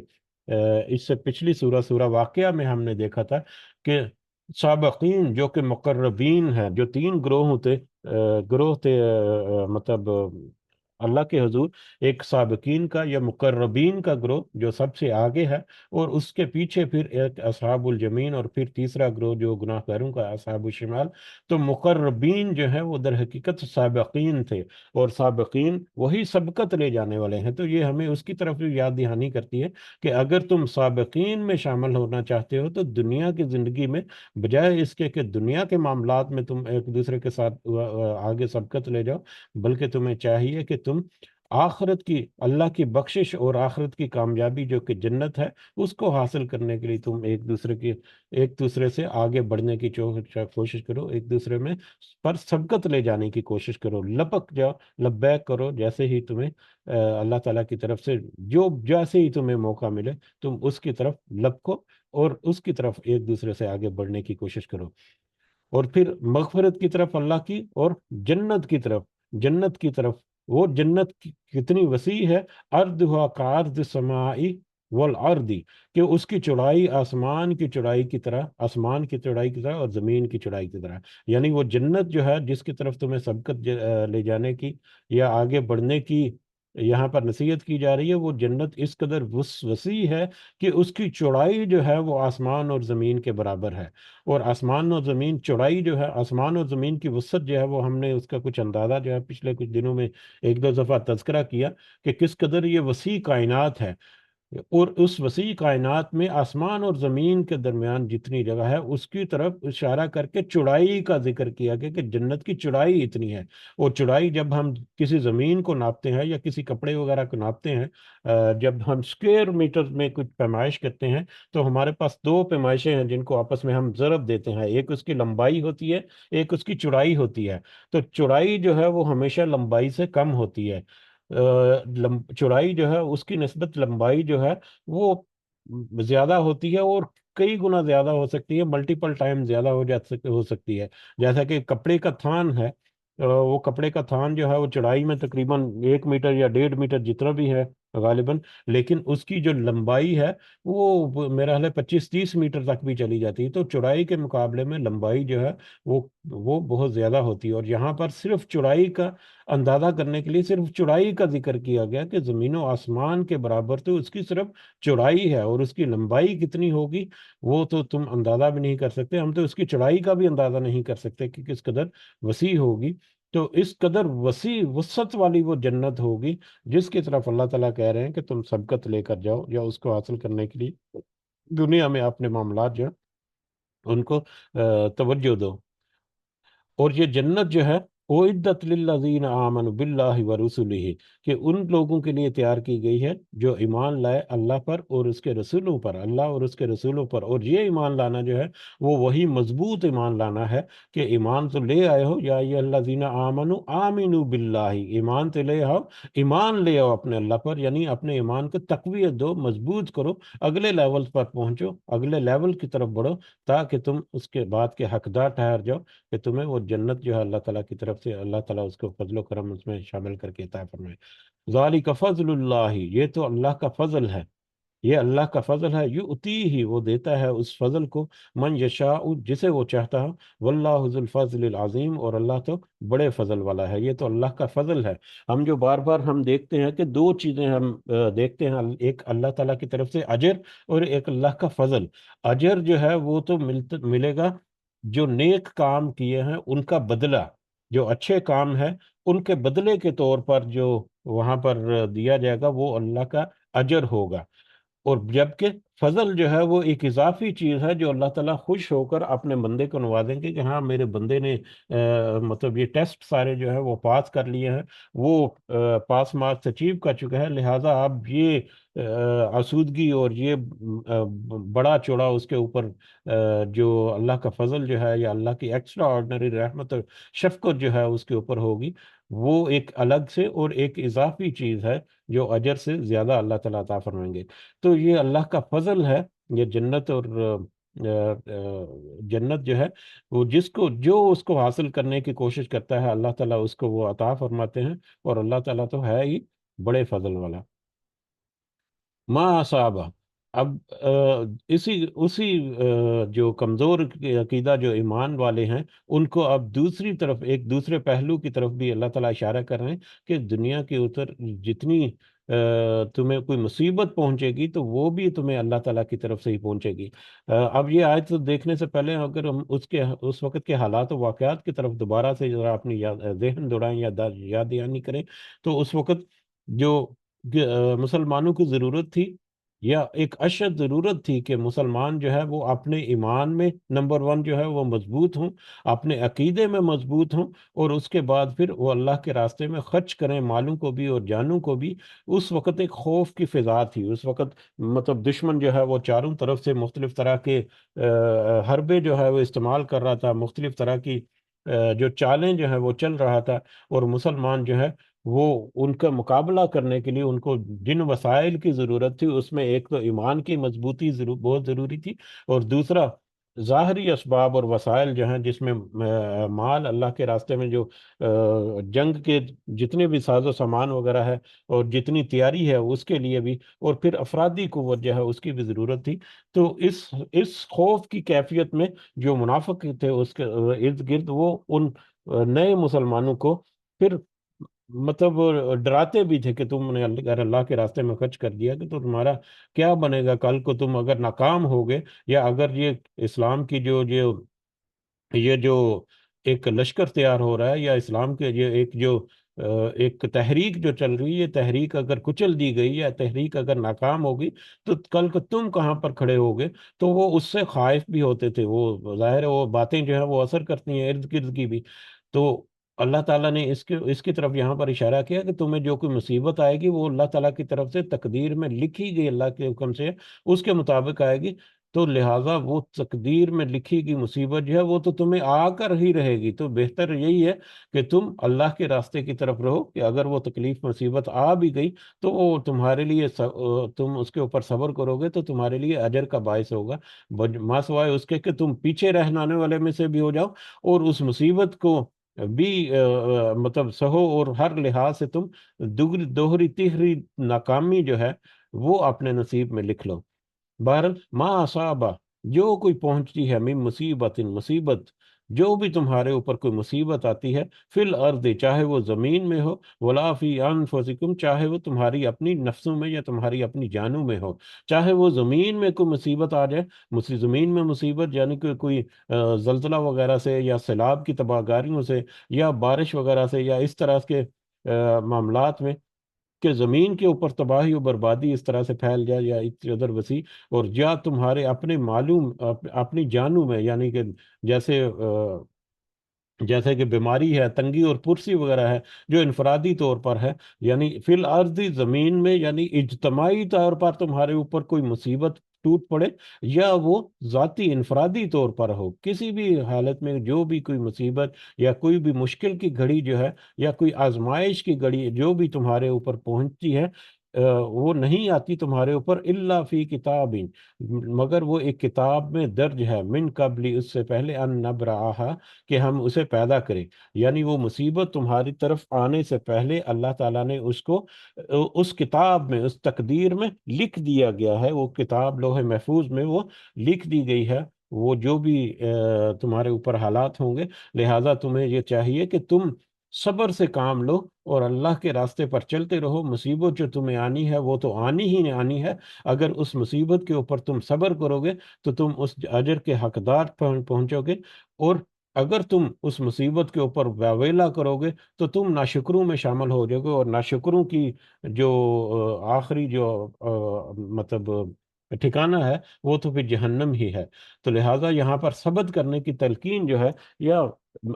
اس سے پچھلی سورہ واقعہ میں ہم نے دیکھا تھا کہ سابقین جو کہ مقربین ہیں، جو تین گروہ تھے مطلب اللہ کے حضور، ایک سابقین کا یا مقربین کا گروہ جو سب سے آگے ہے، اور اس کے پیچھے پھر ایک اصحاب الجمین، اور پھر تیسرا گروہ جو گناہ گاروں کا اصحاب الشمال۔ تو مقربین جو ہے وہ در حقیقت سابقین تھے، اور سابقین وہی سبقت لے جانے والے ہیں۔ تو یہ ہمیں اس کی طرف بھی یاد دہانی کرتی ہے کہ اگر تم سابقین میں شامل ہونا چاہتے ہو تو دنیا کی زندگی میں، بجائے اس کے کہ دنیا کے معاملات میں تم ایک دوسرے کے ساتھ آگے سبقت لے جاؤ، بلکہ تمہیں چاہیے کہ تم آخرت کی، اللہ کی بخشش اور آخرت کی کامیابی جو کہ جنت ہے، اس کو حاصل کرنے کے لیے تم ایک دوسرے سے آگے بڑھنے کی کوشش کرو، ایک دوسرے میں پر سبقت لے جانے کی کوشش کرو، لپک جاؤ، لبیک کرو، جیسے ہی تمہیں اللہ تعالیٰ کی طرف سے جیسے ہی تمہیں موقع ملے تم اس کی طرف لپکو اور اس کی طرف ایک دوسرے سے آگے بڑھنے کی کوشش کرو، اور پھر مغفرت کی طرف اللہ کی، اور جنت کی طرف وہ جنت کتنی وسیع ہے، ارضھا کعرض السماء والارض، کہ اس کی چوڑائی آسمان کی چوڑائی کی طرح، اور زمین کی چوڑائی کی طرح، یعنی وہ جنت جو ہے جس کی طرف تمہیں سبقت لے جانے کی یا آگے بڑھنے کی یہاں پر نصیحت کی جا رہی ہے، وہ جنت اس قدر وسیع ہے کہ اس کی چوڑائی جو ہے وہ آسمان اور زمین کے برابر ہے، اور آسمان اور زمین چوڑائی جو ہے، آسمان اور زمین کی وسعت جو ہے وہ ہم نے اس کا کچھ اندازہ جو ہے پچھلے کچھ دنوں میں ایک دو دفعہ تذکرہ کیا کہ کس قدر یہ وسیع کائنات ہے، اور اس وسیع کائنات میں آسمان اور زمین کے درمیان جتنی جگہ ہے اس کی طرف اشارہ کر کے چوڑائی کا ذکر کیا گیا کہ جنت کی چوڑائی اتنی ہے، اور چوڑائی جب ہم کسی زمین کو ناپتے ہیں یا کسی کپڑے وغیرہ کو ناپتے ہیں، جب ہم سکوئر میٹر میں کچھ پیمائش کرتے ہیں تو ہمارے پاس دو پیمائشیں ہیں جن کو آپس میں ہم ضرب دیتے ہیں، ایک اس کی لمبائی ہوتی ہے، ایک اس کی چوڑائی ہوتی ہے۔ تو چوڑائی جو ہے وہ ہمیشہ لمبائی سے کم ہوتی ہے، چوڑائی جو ہے اس کی نسبت لمبائی جو ہے وہ زیادہ ہوتی ہے، اور کئی گنا زیادہ ہو سکتی ہے، ملٹیپل ٹائم زیادہ ہو سکتی ہے، جیسا کہ کپڑے کا تھان ہے، وہ کپڑے کا تھان جو ہے وہ چوڑائی میں تقریباً 1 میٹر یا 1.5 میٹر جتنا بھی ہے، غالباً، لیکن اس کی جو لمبائی ہے میرا خیال ہے 25-30 میٹر تک بھی چلی جاتی ہے، تو چوڑائی کے مقابلے میں لمبائی جو ہے وہ وہ بہت زیادہ ہوتی ہے۔ اور یہاں پر صرف چوڑائی کا اندازہ کرنے کے لیے صرف چوڑائی کا ذکر کیا گیا کہ زمین و آسمان کے برابر تو اس کی صرف چوڑائی ہے، اور اس کی لمبائی کتنی ہوگی وہ تو تم اندازہ بھی نہیں کر سکتے، ہم تو اس کی چوڑائی کا بھی اندازہ نہیں کر سکتے کہ کس قدر وسیع ہوگی۔ تو اس قدر وسیع وسعت والی وہ جنت ہوگی جس کی طرف اللہ تعالیٰ کہہ رہے ہیں کہ تم سبقت لے کر جاؤ، یا اس کو حاصل کرنے کے لیے دنیا میں اپنے معاملات جو ہیں ان کو توجہ دو۔ اور یہ جنت جو ہے اعدت للذین آمنوا باللہ ورسلہ، کہ ان لوگوں کے لیے تیار کی گئی ہے جو ایمان لائے اللہ پر اور اس کے رسولوں پر، اللہ اور اس کے رسولوں پر۔ اور یہ ایمان لانا جو ہے وہ وہی مضبوط ایمان لانا ہے کہ ایمان تو لے آئے ہو، یا ایھا الذین آمنوا آمنوا باللہ، ایمان تو لے آؤ، ایمان لے آؤ اپنے اللہ پر، یعنی اپنے ایمان کو تقویت دو، مضبوط کرو، اگلے لیول پر پہنچو، اگلے لیول کی طرف بڑھو، تاکہ تم اس کے بعد کے حقدار ٹھہر جاؤ کہ تمہیں وہ جنت جو ہے اللہ تعالیٰ کی طرف سے اللہ تعالیٰ اس کو فضل و کرم اس میں شامل کر کے عطا فرمائے۔ ذالک فضل اللہ، یہ تو اللہ کا فضل ہے، یہ اللہ کا فضل ہے، یؤتی ہی، وہ دیتا ہے اس فضل کو، من یشاء، جسے وہ چاہتا ہو، واللہ ذو الفضل العظیم، اور اللہ تو بڑے فضل والا ہے۔ یہ تو اللہ کا فضل ہے۔ ہم جو بار بار ہم دیکھتے ہیں کہ دو چیزیں ہم دیکھتے ہیں، ایک اللہ تعالیٰ کی طرف سے اجر، اور ایک اللہ کا فضل۔ اجر جو ہے وہ تو ملے گا، جو نیک کام کیے ہیں ان کا بدلہ، جو اچھے کام ہے ان کے بدلے کے طور پر جو وہاں پر دیا جائے گا وہ اللہ کا اجر ہوگا۔ اور جبکہ فضل جو ہے وہ ایک اضافی چیز ہے جو اللہ تعالیٰ خوش ہو کر اپنے بندے کو نوازیں گے کہ ہاں میرے بندے نے مطلب یہ ٹیسٹ سارے جو ہے وہ پاس کر لیے ہیں، وہ پاس مارکس اچیو کر چکا ہے، لہٰذا اب یہ آسودگی اور یہ بڑا چوڑا اس کے اوپر جو اللہ کا فضل جو ہے یا اللہ کی ایکسٹرا آرڈنری رحمت اور شفقت جو ہے اس کے اوپر ہوگی، وہ ایک الگ سے اور ایک اضافی چیز ہے جو اجر سے زیادہ اللہ تعالیٰ عطا فرمائیں گے۔ تو یہ اللہ کا فضل ہے، یہ جنت اور جنت جو ہے وہ جو اس کو حاصل کرنے کی کوشش کرتا ہے اللہ تعالیٰ اس کو وہ عطا فرماتے ہیں، اور اللہ تعالیٰ تو ہے ہی بڑے فضل والا۔ ما صحابہ، اب اسی جو کمزور عقیدہ جو ایمان والے ہیں ان کو اب دوسری طرف ایک دوسرے پہلو کی طرف بھی اللہ تعالیٰ اشارہ کر رہے ہیں کہ دنیا کے اوپر جتنی تمہیں کوئی مصیبت پہنچے گی تو وہ بھی تمہیں اللہ تعالیٰ کی طرف سے ہی پہنچے گی۔ اب یہ آیت دیکھنے سے پہلے اگر ہم اس وقت کے حالات و واقعات کی طرف دوبارہ سے ذرا اپنی ذہن دوڑائیں یا یاد دہانی کریں، تو اس وقت جو مسلمانوں کی ضرورت تھی، یا ایک اشد ضرورت تھی کہ مسلمان جو ہے وہ اپنے ایمان میں نمبر ون جو ہے وہ مضبوط ہوں، اپنے عقیدے میں مضبوط ہوں، اور اس کے بعد پھر وہ اللہ کے راستے میں خرچ کریں مالوں کو بھی اور جانوں کو بھی۔ اس وقت ایک خوف کی فضا تھی، اس وقت مطلب دشمن جو ہے وہ چاروں طرف سے مختلف طرح کے حربے جو ہے وہ استعمال کر رہا تھا، مختلف طرح کی جو چالیں جو ہے وہ چل رہا تھا، اور مسلمان جو ہے وہ ان کا مقابلہ کرنے کے لیے ان کو جن وسائل کی ضرورت تھی اس میں ایک تو ایمان کی مضبوطی بہت ضروری تھی، اور دوسرا ظاہری اسباب اور وسائل جو ہیں جس میں مال اللہ کے راستے میں جو جنگ کے جتنے بھی ساز و سامان وغیرہ ہے اور جتنی تیاری ہے اس کے لیے بھی، اور پھر افرادی قوت جو ہے اس کی بھی ضرورت تھی۔ تو اس خوف کی کیفیت میں جو منافق تھے اس کے ارد گرد، وہ ان نئے مسلمانوں کو پھر مطلب ڈراتے بھی تھے کہ تم نے اگر اللہ کے راستے میں خرچ کر دیا کہ تو تمہارا کیا بنے گا کل کو، تم اگر ناکام ہوگے، یا اگر یہ اسلام کی یہ جو ایک لشکر تیار ہو رہا ہے، یا اسلام کے ایک تحریک جو چل رہی ہے، یہ تحریک اگر کچل دی گئی یا تحریک اگر ناکام ہوگی تو کل کو تم کہاں پر کھڑے ہوگے۔ تو وہ اس سے خائف بھی ہوتے تھے، وہ ظاہر ہے وہ باتیں جو ہیں وہ اثر کرتی ہیں ارد گرد کی بھی۔ تو اللہ تعالیٰ نے اس کی طرف یہاں پر اشارہ کیا کہ تمہیں جو کوئی مصیبت آئے گی وہ اللہ تعالیٰ کی طرف سے تقدیر میں لکھی گئی، اللہ کے حکم سے اس کے مطابق آئے گی۔ تو لہٰذا وہ تقدیر میں لکھی گئی مصیبت جو ہے وہ تو تمہیں آ کر ہی رہے گی، تو بہتر یہی ہے کہ تم اللہ کے راستے کی طرف رہو، کہ اگر وہ تکلیف مصیبت آ بھی گئی تو وہ تمہارے لیے تم اس کے اوپر صبر کرو گے تو تمہارے لیے اجر کا باعث ہوگا، ماں سوائے اس کے کہ تم پیچھے رہنے والے میں سے بھی ہو جاؤ اور اس مصیبت کو بھی مطلب سہو، اور ہر لحاظ سے تم دوہری تیہری ناکامی جو ہے وہ اپنے نصیب میں لکھ لو۔ بہرحال ما اصابہ، جو کوئی پہنچتی ہے، من مصیبت، مصیبت، جو بھی تمہارے اوپر کوئی مصیبت آتی ہے، فی الارض، چاہے وہ زمین میں ہو، ولا فی انفسکم، چاہے وہ تمہاری اپنی نفسوں میں یا تمہاری اپنی جانوں میں ہو، چاہے وہ زمین میں کوئی مصیبت آ جائے، زمین میں مصیبت یعنی کہ کوئی زلزلہ وغیرہ سے یا سیلاب کی تباہ کاریوں سے یا بارش وغیرہ سے یا اس طرح کے معاملات میں، کہ زمین کے اوپر تباہی و بربادی اس طرح سے پھیل جائے یا ادھر وسیع، اور یا تمہارے اپنے معلوم اپنی جانوں میں، یعنی کہ جیسے جیسے کہ بیماری ہے، تنگی اور پرسی وغیرہ ہے، جو انفرادی طور پر ہے، یعنی فی الارض، زمین میں، یعنی اجتماعی طور پر تمہارے اوپر کوئی مصیبت ٹوٹ پڑے، یا وہ ذاتی انفرادی طور پر ہو، کسی بھی حالت میں جو بھی کوئی مصیبت یا کوئی بھی مشکل کی گھڑی جو ہے، یا کوئی آزمائش کی گھڑی جو بھی تمہارے اوپر پہنچتی ہے، وہ نہیں آتی تمہارے اوپر الا فی کتاب، مگر وہ ایک کتاب میں درج ہے، من قبل، اس سے پہلے، ان نبرأہا، کہ ہم اسے پیدا کریں، یعنی وہ مصیبت تمہاری طرف آنے سے پہلے اللہ تعالیٰ نے اس کو اس کتاب میں، اس تقدیر میں لکھ دیا گیا ہے، وہ کتاب لوح محفوظ میں وہ لکھ دی گئی ہے، وہ جو بھی تمہارے اوپر حالات ہوں گے، لہٰذا تمہیں یہ چاہیے کہ تم صبر سے کام لو اور اللہ کے راستے پر چلتے رہو۔ مصیبت جو تمہیں آنی ہے وہ تو آنی ہی آنی ہے، اگر اس مصیبت کے اوپر تم صبر کرو گے تو تم اس اجر کے حقدار پہنچو گے، اور اگر تم اس مصیبت کے اوپر واویلا کرو گے تو تم ناشکروں میں شامل ہو جاؤ گے، اور ناشکروں کی جو آخری جو مطلب ٹھکانہ ہے وہ تو پھر جہنم ہی ہے۔ تو لہٰذا یہاں پر صبر کرنے کی تلقین جو ہے، یا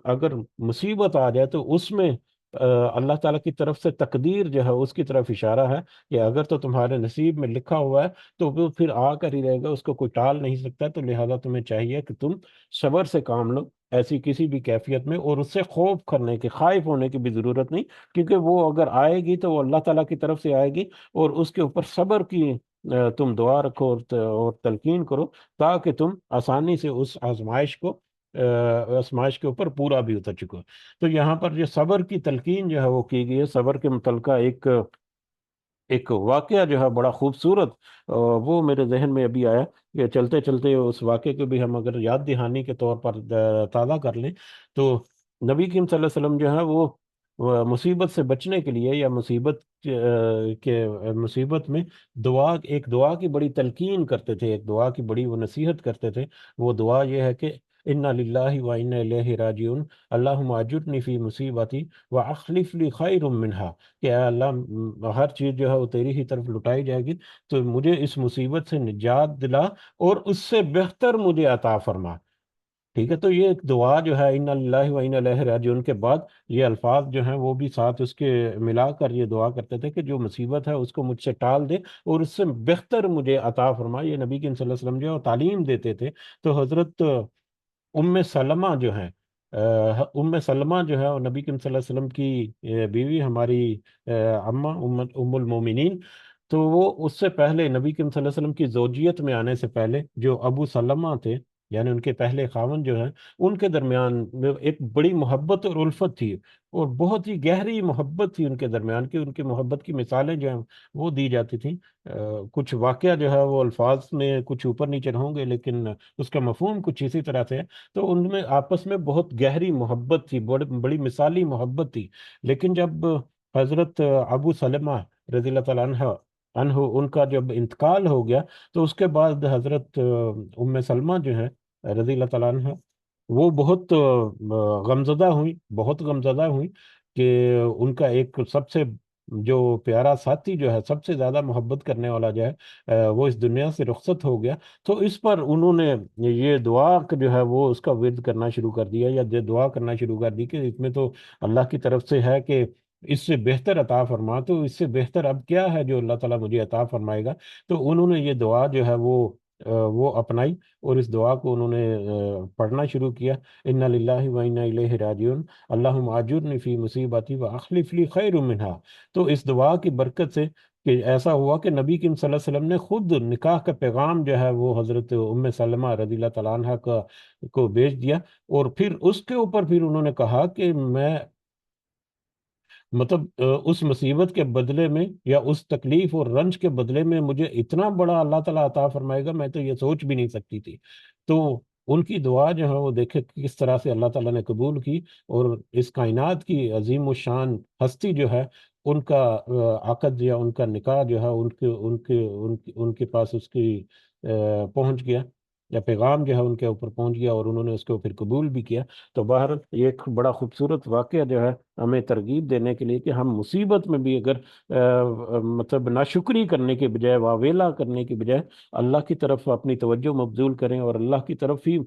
اگر مصیبت آ جائے تو اس میں اللہ تعالیٰ کی طرف سے تقدیر جو ہے اس کی طرف اشارہ ہے، کہ اگر تو تمہارے نصیب میں لکھا ہوا ہے تو وہ پھر آ کر ہی رہے گا، اس کو کوئی ٹال نہیں سکتا، تو لہٰذا تمہیں چاہیے کہ تم صبر سے کام لو ایسی کسی بھی کیفیت میں، اور اس سے خوف کرنے کی، خائف ہونے کی بھی ضرورت نہیں، کیونکہ وہ اگر آئے گی تو وہ اللہ تعالیٰ کی طرف سے آئے گی، اور اس کے اوپر صبر کی تم دعا رکھو اور تلقین کرو، تاکہ تم آسانی سے اس آزمائش کے اوپر پورا بھی اتر چکو۔ تو یہاں پر جو صبر کی تلقین جو ہے وہ کی گئی ہے، صبر کے متعلقہ ایک واقعہ جو ہے بڑا خوبصورت، وہ میرے ذہن میں ابھی آیا، کہ چلتے چلتے اس واقعے کو بھی ہم اگر یاد دہانی کے طور پر تازہ کر لیں، تو نبی کریم صلی اللہ علیہ وسلم جو ہے وہ مصیبت سے بچنے کے لیے، یا مصیبت میں ایک دعا کی بڑی تلقین کرتے تھے، ایک دعا کی بڑی وہ نصیحت کرتے تھے۔ وہ دعا یہ ہے کہ انا للہ و انا الیہ راجعون، اللہم اجرنی فی مصیبتی واخلف لی خیر منہا، کہ اے اللہ، ہر چیز جو ہے وہ تیری ہی طرف لٹائی جائے گی، تو مجھے اس مصیبت سے نجات دلا اور اس سے بہتر مجھے عطا فرما۔ ٹھیک ہے، تو یہ ایک دعا جو ہے انا للہ و انا الیہ راجعون کے بعد یہ الفاظ جو ہیں وہ بھی ساتھ اس کے ملا کر یہ دعا کرتے تھے، کہ جو مصیبت ہے اس کو مجھ سے ٹال دے اور اس سے بہتر مجھے عطا فرما۔ یہ نبی کریم صلی اللہ علیہ وسلم جو ہے وہ تعلیم دیتے تھے۔ تو حضرت ام سلمہ جو ہیں، ام سلمہ جو ہے وہ نبی کریم صلی اللہ علیہ وسلم کی بیوی، ہماری اماں، ام المومنین، تو وہ اس سے پہلے نبی کریم صلی اللہ علیہ وسلم کی زوجیت میں آنے سے پہلے جو ابو سلمہ تھے، یعنی ان کے پہلے خاوند جو ہیں، ان کے درمیان میں ایک بڑی محبت اور الفت تھی، اور بہت ہی گہری محبت تھی ان کے درمیان کی، ان کی محبت کی مثالیں جو ہیں وہ دی جاتی تھیں۔ کچھ واقعہ جو ہے وہ الفاظ میں کچھ اوپر نیچے ہوں گے، لیکن اس کا مفہوم کچھ اسی طرح سے ہے۔ تو ان میں آپس میں بہت گہری محبت تھی، بڑی مثالی محبت تھی، لیکن جب حضرت ابو سلمہ رضی اللہ تعالیٰ عنہ ان کا جب انتقال ہو گیا، تو اس کے بعد حضرت ام سلمہ جو ہے رضی اللہ تعالیٰ عنہ، وہ بہت غمزدہ ہوئی، بہت غمزدہ ہوئی، کہ ان کا ایک سب سے جو پیارا ساتھی جو ہے، سب سے زیادہ محبت کرنے والا جو ہے، وہ اس دنیا سے رخصت ہو گیا۔ تو اس پر انہوں نے یہ دعا جو ہے وہ اس کا ورد کرنا شروع کر دیا، یا یہ دعا کرنا شروع کر دی، کہ اس میں تو اللہ کی طرف سے ہے کہ اس سے بہتر عطا فرما، تو اس سے بہتر اب کیا ہے جو اللہ تعالیٰ مجھے عطا فرمائے گا۔ تو انہوں نے یہ دعا جو ہے وہ اپنائی، اور اس دعا کو انہوں نے پڑھنا شروع کیا، انا للہ و انا الیہ راجعون، اللہم اجرنی فی مصیبتی واخلف لی خیر منہا۔ تو اس دعا کی برکت سے کہ ایسا ہوا کہ نبی کریم صلی اللہ علیہ وسلم نے خود نکاح کا پیغام جو ہے وہ حضرت ام سلمہ رضی اللہ تعالیٰ عنہ کا کو بھیج دیا، اور پھر اس کے اوپر پھر انہوں نے کہا کہ میں مطلب اس مصیبت کے بدلے میں یا اس تکلیف اور رنج کے بدلے میں مجھے اتنا بڑا اللہ تعالیٰ عطا فرمائے گا، میں تو یہ سوچ بھی نہیں سکتی تھی۔ تو ان کی دعا جو ہے وہ دیکھے کس طرح سے اللہ تعالیٰ نے قبول کی، اور اس کائنات کی عظیم الشان ہستی جو ہے، ان کا عقد یا ان کا نکاح جو ہے ان کے پاس اس کی پہنچ گیا، یا پیغام جو ہے ان کے اوپر پہنچ گیا، اور انہوں نے اس کو پھر قبول بھی کیا۔ تو بہرحال یہ ایک بڑا خوبصورت واقعہ جو ہے ہمیں ترغیب دینے کے لیے کہ ہم مصیبت میں بھی اگر مطلب ناشکری کرنے کے بجائے، واویلا کرنے کے بجائے اللہ کی طرف اپنی توجہ مبذول کریں، اور اللہ کی طرف ہی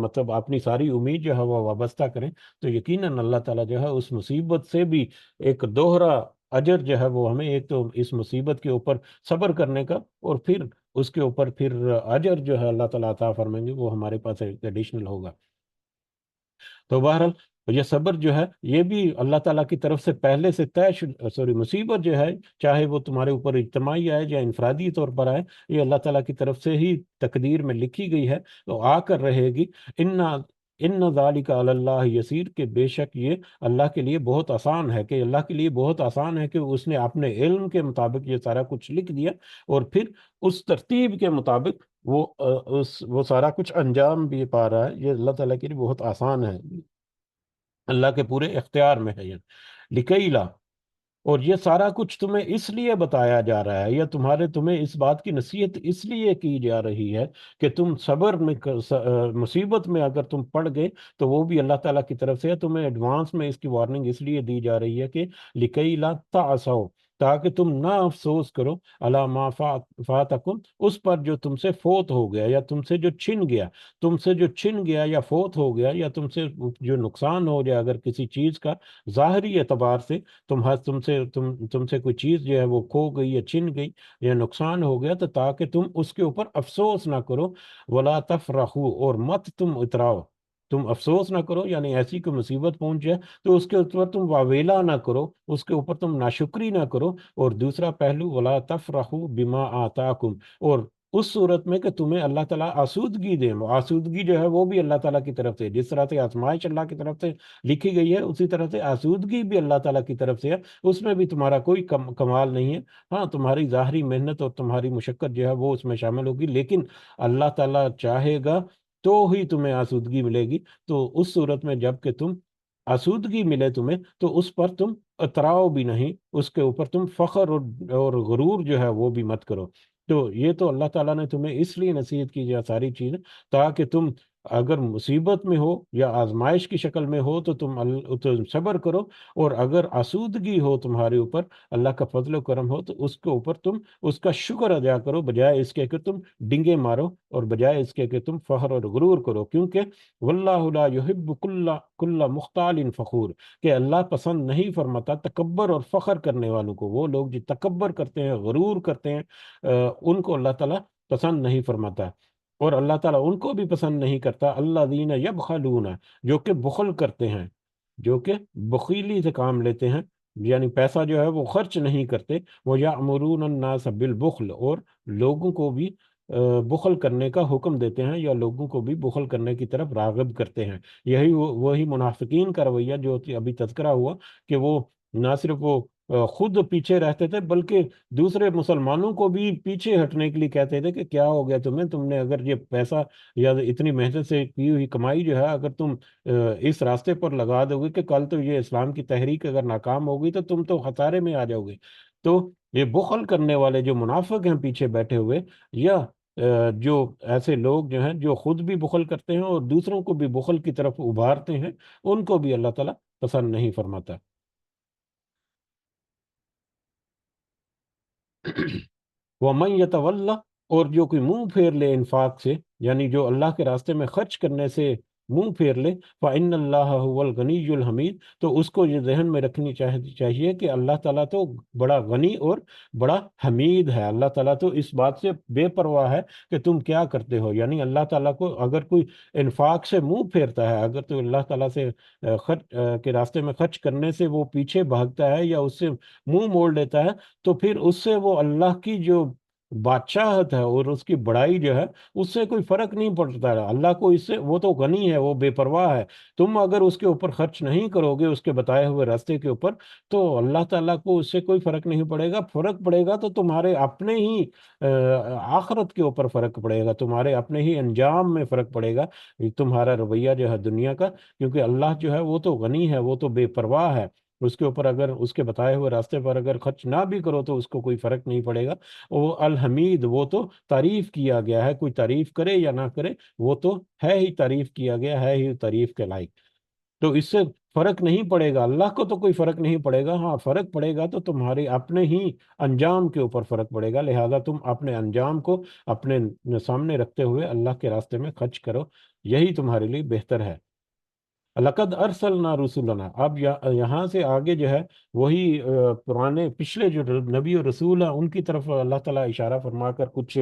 مطلب اپنی ساری امید جو ہے وہ وابستہ کریں، تو یقیناً اللہ تعالیٰ جو ہے اس مصیبت سے بھی ایک دوہرا اجر جو ہے وہ ہمیں، ایک تو اس مصیبت کے اوپر صبر کرنے کا، اور پھر اس کے اوپر پھر اجر جو ہے اللہ تعالیٰ عطا فرمائیں گے، وہ ہمارے پاس ایک ایڈیشنل ہوگا۔ تو بہرحال یہ صبر جو ہے یہ بھی اللہ تعالیٰ کی طرف سے پہلے سے سوری، مصیبت جو ہے چاہے وہ تمہارے اوپر اجتماعی آئے یا انفرادی طور پر آئے، یہ اللہ تعالیٰ کی طرف سے ہی تقدیر میں لکھی گئی ہے، تو آ کر رہے گی۔ ان ان ذالک علی اللہ یسیر، کہ بے شک یہ اللہ کے لیے بہت آسان ہے، کہ اللہ کے لیے بہت آسان ہے کہ اس نے اپنے علم کے مطابق یہ سارا کچھ لکھ دیا، اور پھر اس ترتیب کے مطابق وہ سارا کچھ انجام بھی پا رہا ہے۔ یہ اللہ تعالیٰ کے لیے بہت آسان ہے، اللہ کے پورے اختیار میں ہے یہ لکیلا۔ اور یہ سارا کچھ تمہیں اس لیے بتایا جا رہا ہے، یا تمہیں اس بات کی نصیحت اس لیے کی جا رہی ہے کہ تم صبر میں مصیبت میں اگر تم پڑ گئے تو وہ بھی اللہ تعالیٰ کی طرف سے ہے۔ تمہیں ایڈوانس میں اس کی وارننگ اس لیے دی جا رہی ہے کہ لکئی لا تعصوا، تاکہ تم نہ افسوس کرو علی ما فاتکم، اس پر جو تم سے فوت ہو گیا، یا تم سے جو چھن گیا یا فوت ہو گیا، یا تم سے جو نقصان ہو جائے اگر کسی چیز کا ظاہری اعتبار سے، تم سے کوئی چیز جو ہے وہ کھو گئی یا چھن گئی یا نقصان ہو گیا، تو تاکہ تم اس کے اوپر افسوس نہ کرو، ولا تفرحوا، اور مت تم اتراؤ، تم افسوس نہ کرو، یعنی ایسی کوئی مصیبت پہنچ جائے تو اس کے اوپر تم واویلا نہ کرو، اس کے اوپر تم ناشکری نہ کرو۔ اور دوسرا پہلو، ولا تفرحوا بما آتاکم، اور اس صورت میں کہ تمہیں اللہ تعالیٰ آسودگی دے، آسودگی جو ہے وہ بھی اللہ تعالیٰ کی طرف سے، جس طرح سے آزمائش اللہ کی طرف سے لکھی گئی ہے، اسی طرح سے آسودگی بھی اللہ تعالیٰ کی طرف سے ہے، اس میں بھی تمہارا کوئی کمال نہیں ہے۔ ہاں، تمہاری ظاہری محنت اور تمہاری مشقت جو ہے وہ اس میں شامل ہوگی، لیکن اللہ تعالیٰ چاہے گا تو ہی تمہیں آسودگی ملے گی۔ تو اس صورت میں جب کہ تم آسودگی ملے تمہیں، تو اس پر تم اتراؤ بھی نہیں، اس کے اوپر تم فخر اور غرور جو ہے وہ بھی مت کرو۔ تو یہ تو اللہ تعالیٰ نے تمہیں اس لیے نصیحت کی یہ ساری چیزیں، تاکہ تم اگر مصیبت میں ہو یا آزمائش کی شکل میں ہو تو تم صبر کرو، اور اگر آسودگی ہو تمہارے اوپر، اللہ کا فضل و کرم ہو، تو اس کے اوپر تم اس کا شکر ادا کرو، بجائے اس کے کہ تم ڈنگے مارو، اور بجائے اس کے کہ تم فخر اور غرور کرو، کیونکہ واللہ لا یحب کل مختال فخور، کہ اللہ پسند نہیں فرماتا تکبر اور فخر کرنے والوں کو۔ وہ لوگ جو تکبر کرتے ہیں، غرور کرتے ہیں، ان کو اللہ تعالیٰ پسند نہیں فرماتا، اور اللہ تعالیٰ ان کو بھی پسند نہیں کرتا، اللہ دین یبخلون، جو کہ بخل کرتے ہیں، جو کہ بخیلی سے کام لیتے ہیں، یعنی پیسہ جو ہے وہ خرچ نہیں کرتے، وہ یامرون الناس بالبخل، اور لوگوں کو بھی بخل کرنے کا حکم دیتے ہیں، یا لوگوں کو بھی بخل کرنے کی طرف راغب کرتے ہیں۔ یہی وہی منافقین کا رویہ جو ابھی تذکرہ ہوا، کہ وہ نہ صرف وہ خود پیچھے رہتے تھے، بلکہ دوسرے مسلمانوں کو بھی پیچھے ہٹنے کے لیے کہتے تھے کہ کیا ہو گیا تم نے اگر یہ پیسہ یا اتنی محنت سے کی ہوئی کمائی جو ہے اگر تم اس راستے پر لگا دو گے کہ کل تو یہ اسلام کی تحریک اگر ناکام ہو گئی تو تم تو خسارے میں آ جاؤ گے۔ تو یہ بخل کرنے والے جو منافق ہیں پیچھے بیٹھے ہوئے، یا جو ایسے لوگ جو ہیں جو خود بھی بخل کرتے ہیں اور دوسروں کو بھی بخل کی طرف ابھارتے ہیں، ان کو بھی اللہ تعالیٰ پسند نہیں فرماتا۔ وَمَن يَتَوَلَّ، اور جو کوئی منہ پھیر لے انفاق سے، یعنی جو اللہ کے راستے میں خرچ کرنے سے منہ پھیر لے، فإن اللہ هو الغنی الحمید، تو اس کو یہ ذہن میں رکھنی چاہیے کہ اللہ تعالیٰ تو بڑا غنی اور بڑا حمید ہے۔ اللہ تعالیٰ تو اس بات سے بے پرواہ ہے کہ تم کیا کرتے ہو، یعنی اللہ تعالیٰ کو اگر کوئی انفاق سے منہ پھیرتا ہے، اگر تو اللہ تعالیٰ سے خرچ کے راستے میں خرچ کرنے سے وہ پیچھے بھاگتا ہے یا اس سے منہ موڑ لیتا ہے، تو پھر اس سے وہ اللہ کی جو بادشاہت ہے اور اس کی بڑائی جو ہے، اس سے کوئی فرق نہیں پڑتا ہے۔ اللہ کو اس سے، وہ تو غنی ہے، وہ بے پرواہ ہے۔ تم اگر اس کے اوپر خرچ نہیں کرو گے، اس کے بتائے ہوئے راستے کے اوپر، تو اللہ تعالیٰ کو اس سے کوئی فرق نہیں پڑے گا۔ فرق پڑے گا تو تمہارے اپنے ہی آخرت کے اوپر فرق پڑے گا، تمہارے اپنے ہی انجام میں فرق پڑے گا، تمہارا رویہ جو ہے دنیا کا، کیونکہ اللہ جو ہے وہ تو غنی ہے، وہ تو بے پرواہ ہے۔ اس کے اوپر اگر اس کے بتائے ہوئے راستے پر اگر خرچ نہ بھی کرو تو اس کو کوئی فرق نہیں پڑے گا۔ وہ الحمید، وہ تو تعریف کیا گیا ہے، کوئی تعریف کرے یا نہ کرے، وہ تو ہے ہی تعریف کیا گیا، ہے ہی تعریف کے لائق۔ تو اس سے فرق نہیں پڑے گا، اللہ کو تو کوئی فرق نہیں پڑے گا، ہاں فرق پڑے گا تو تمہارے اپنے ہی انجام کے اوپر فرق پڑے گا، لہذا تم اپنے انجام کو اپنے سامنے رکھتے ہوئے اللہ کے راستے میں خرچ کرو، یہی تمہارے لیے بہتر ہے۔ لقد ارسلنا رسولنا، اب یہاں سے آگے جو ہے وہی پرانے پچھلے جو نبی اور رسول ہیں ان کی طرف اللہ تعالیٰ اشارہ فرما کر کچھ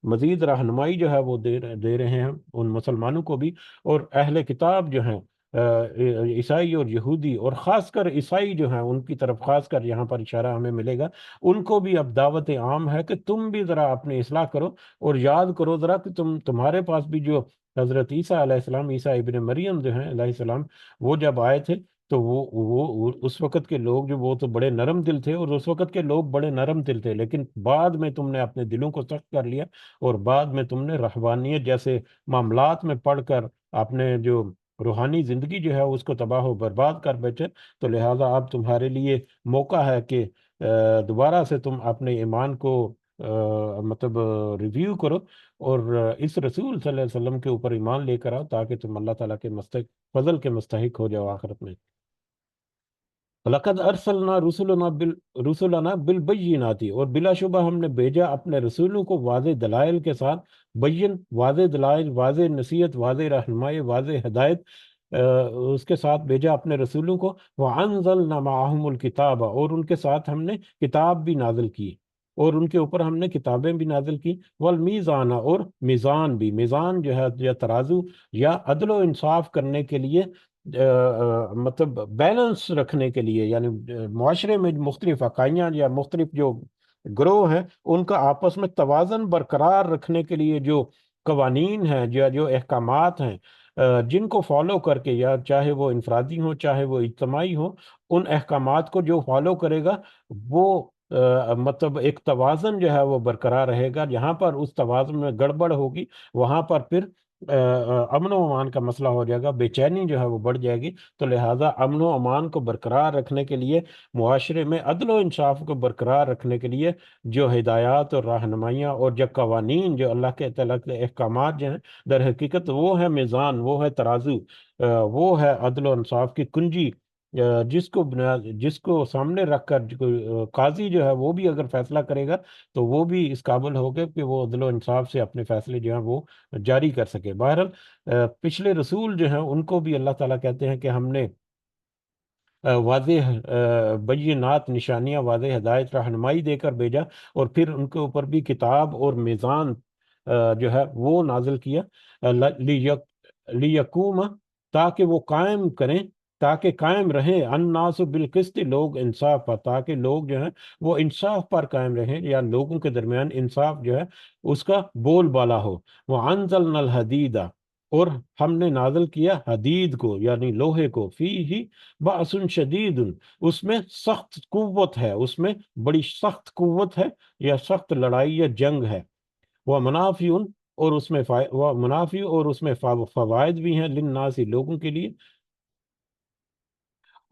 مزید رہنمائی جو ہے وہ دے رہے ہیں ان مسلمانوں کو بھی، اور اہل کتاب جو ہیں عیسائی اور یہودی، اور خاص کر عیسائی جو ہیں ان کی طرف خاص کر یہاں پر اشارہ ہمیں ملے گا۔ ان کو بھی اب دعوت عام ہے کہ تم بھی ذرا اپنی اصلاح کرو، اور یاد کرو ذرا کہ تمہارے پاس بھی جو حضرت عیسیٰ علیہ السلام، عیسیٰ ابن مریم جو ہیں علیہ السلام، وہ جب آئے تھے تو وہ اس وقت کے لوگ جو، وہ تو بڑے نرم دل تھے، اور اس وقت کے لوگ بڑے نرم دل تھے، لیکن بعد میں تم نے اپنے دلوں کو سخت کر لیا، اور بعد میں تم نے رہبانیت جیسے معاملات میں پڑھ کر اپنے جو روحانی زندگی جو ہے اس کو تباہ و برباد کر بیٹھے۔ تو لہٰذا اب تمہارے لیے موقع ہے کہ دوبارہ سے تم اپنے ایمان کو مطلب ریویو کرو، اور اس رسول صلی اللہ علیہ وسلم کے اوپر ایمان لے کر آؤ، تاکہ تم اللہ تعالیٰ کے فضل کے مستحق ہو جاؤ آخرت میں۔ لقد ارسلنا رسولنا بالبینات، اور بلا شبہ ہم نے بھیجا اپنے رسولوں کو واضح دلائل کے ساتھ، بین واضح دلائل، واضح نصیحت، واضح رہنمائی، واضح ہدایت، اس کے ساتھ بھیجا اپنے رسولوں کو۔ وَأَنزَلْنَا مَعَهُمُ الْكِتَابَ، اور ان کے ساتھ ہم نے کتاب بھی نازل کی، اور ان کے اوپر ہم نے کتابیں بھی نازل کی۔ والمیزان، اور میزان بھی، میزان جو ہے یا ترازو یا عدل و انصاف کرنے کے لیے، مطلب بیلنس رکھنے کے لیے، یعنی معاشرے میں مختلف عقائیاں یا مختلف جو گروہ ہیں ان کا آپس میں توازن برقرار رکھنے کے لیے جو قوانین ہیں، جو احکامات ہیں، جن کو فالو کر کے، یا چاہے وہ انفرادی ہوں چاہے وہ اجتماعی ہوں، ان احکامات کو جو فالو کرے گا وہ مطلب ایک توازن جو ہے وہ برقرار رہے گا۔ جہاں پر اس توازن میں گڑبڑ ہوگی وہاں پر پھر امن و امان کا مسئلہ ہو جائے گا، بے چینی جو ہے وہ بڑھ جائے گی۔ تو لہٰذا امن و امان کو برقرار رکھنے کے لیے، معاشرے میں عدل و انصاف کو برقرار رکھنے کے لیے جو ہدایات اور رہنمائیاں اور جو قوانین، جو اللہ کے تعالیٰ کے احکامات جو ہیں، در حقیقت وہ ہے میزان، وہ ہے ترازو، وہ ہے عدل و انصاف کی کنجی، جس کو سامنے رکھ کر قاضی جو ہے وہ بھی اگر فیصلہ کرے گا تو وہ بھی اس قابل ہوگا کہ وہ عدل و انصاف سے اپنے فیصلے جو ہیں وہ جاری کر سکے۔ بہرحال پچھلے رسول جو ہیں ان کو بھی اللہ تعالیٰ کہتے ہیں کہ ہم نے واضح بینات، نشانیاں، واضح ہدایت، رہنمائی دے کر بھیجا، اور پھر ان کے اوپر بھی کتاب اور میزان جو ہے وہ نازل کیا، لیکوم، تاکہ وہ قائم کریں، تاکہ قائم رہیں، الناس بالقسط، لوگ انصاف پر، تاکہ لوگ جو ہیں وہ انصاف پر قائم رہیں، یا لوگوں کے درمیان انصاف جو ہے اس کا بول بالا ہو۔ وَأَنزَلْنَا الْحَدِيدَ، اور ہم نے نازل کیا حدید کو، یعنی لوہے کو، فیہ بأس شدید، اس میں سخت قوت ہے، اس میں بڑی سخت قوت ہے، یا سخت لڑائی یا جنگ ہے۔ وہ منافع، اور اس میں وہ منافع، اور اس میں فوائد بھی ہیں، للناس، لوگوں کے لیے،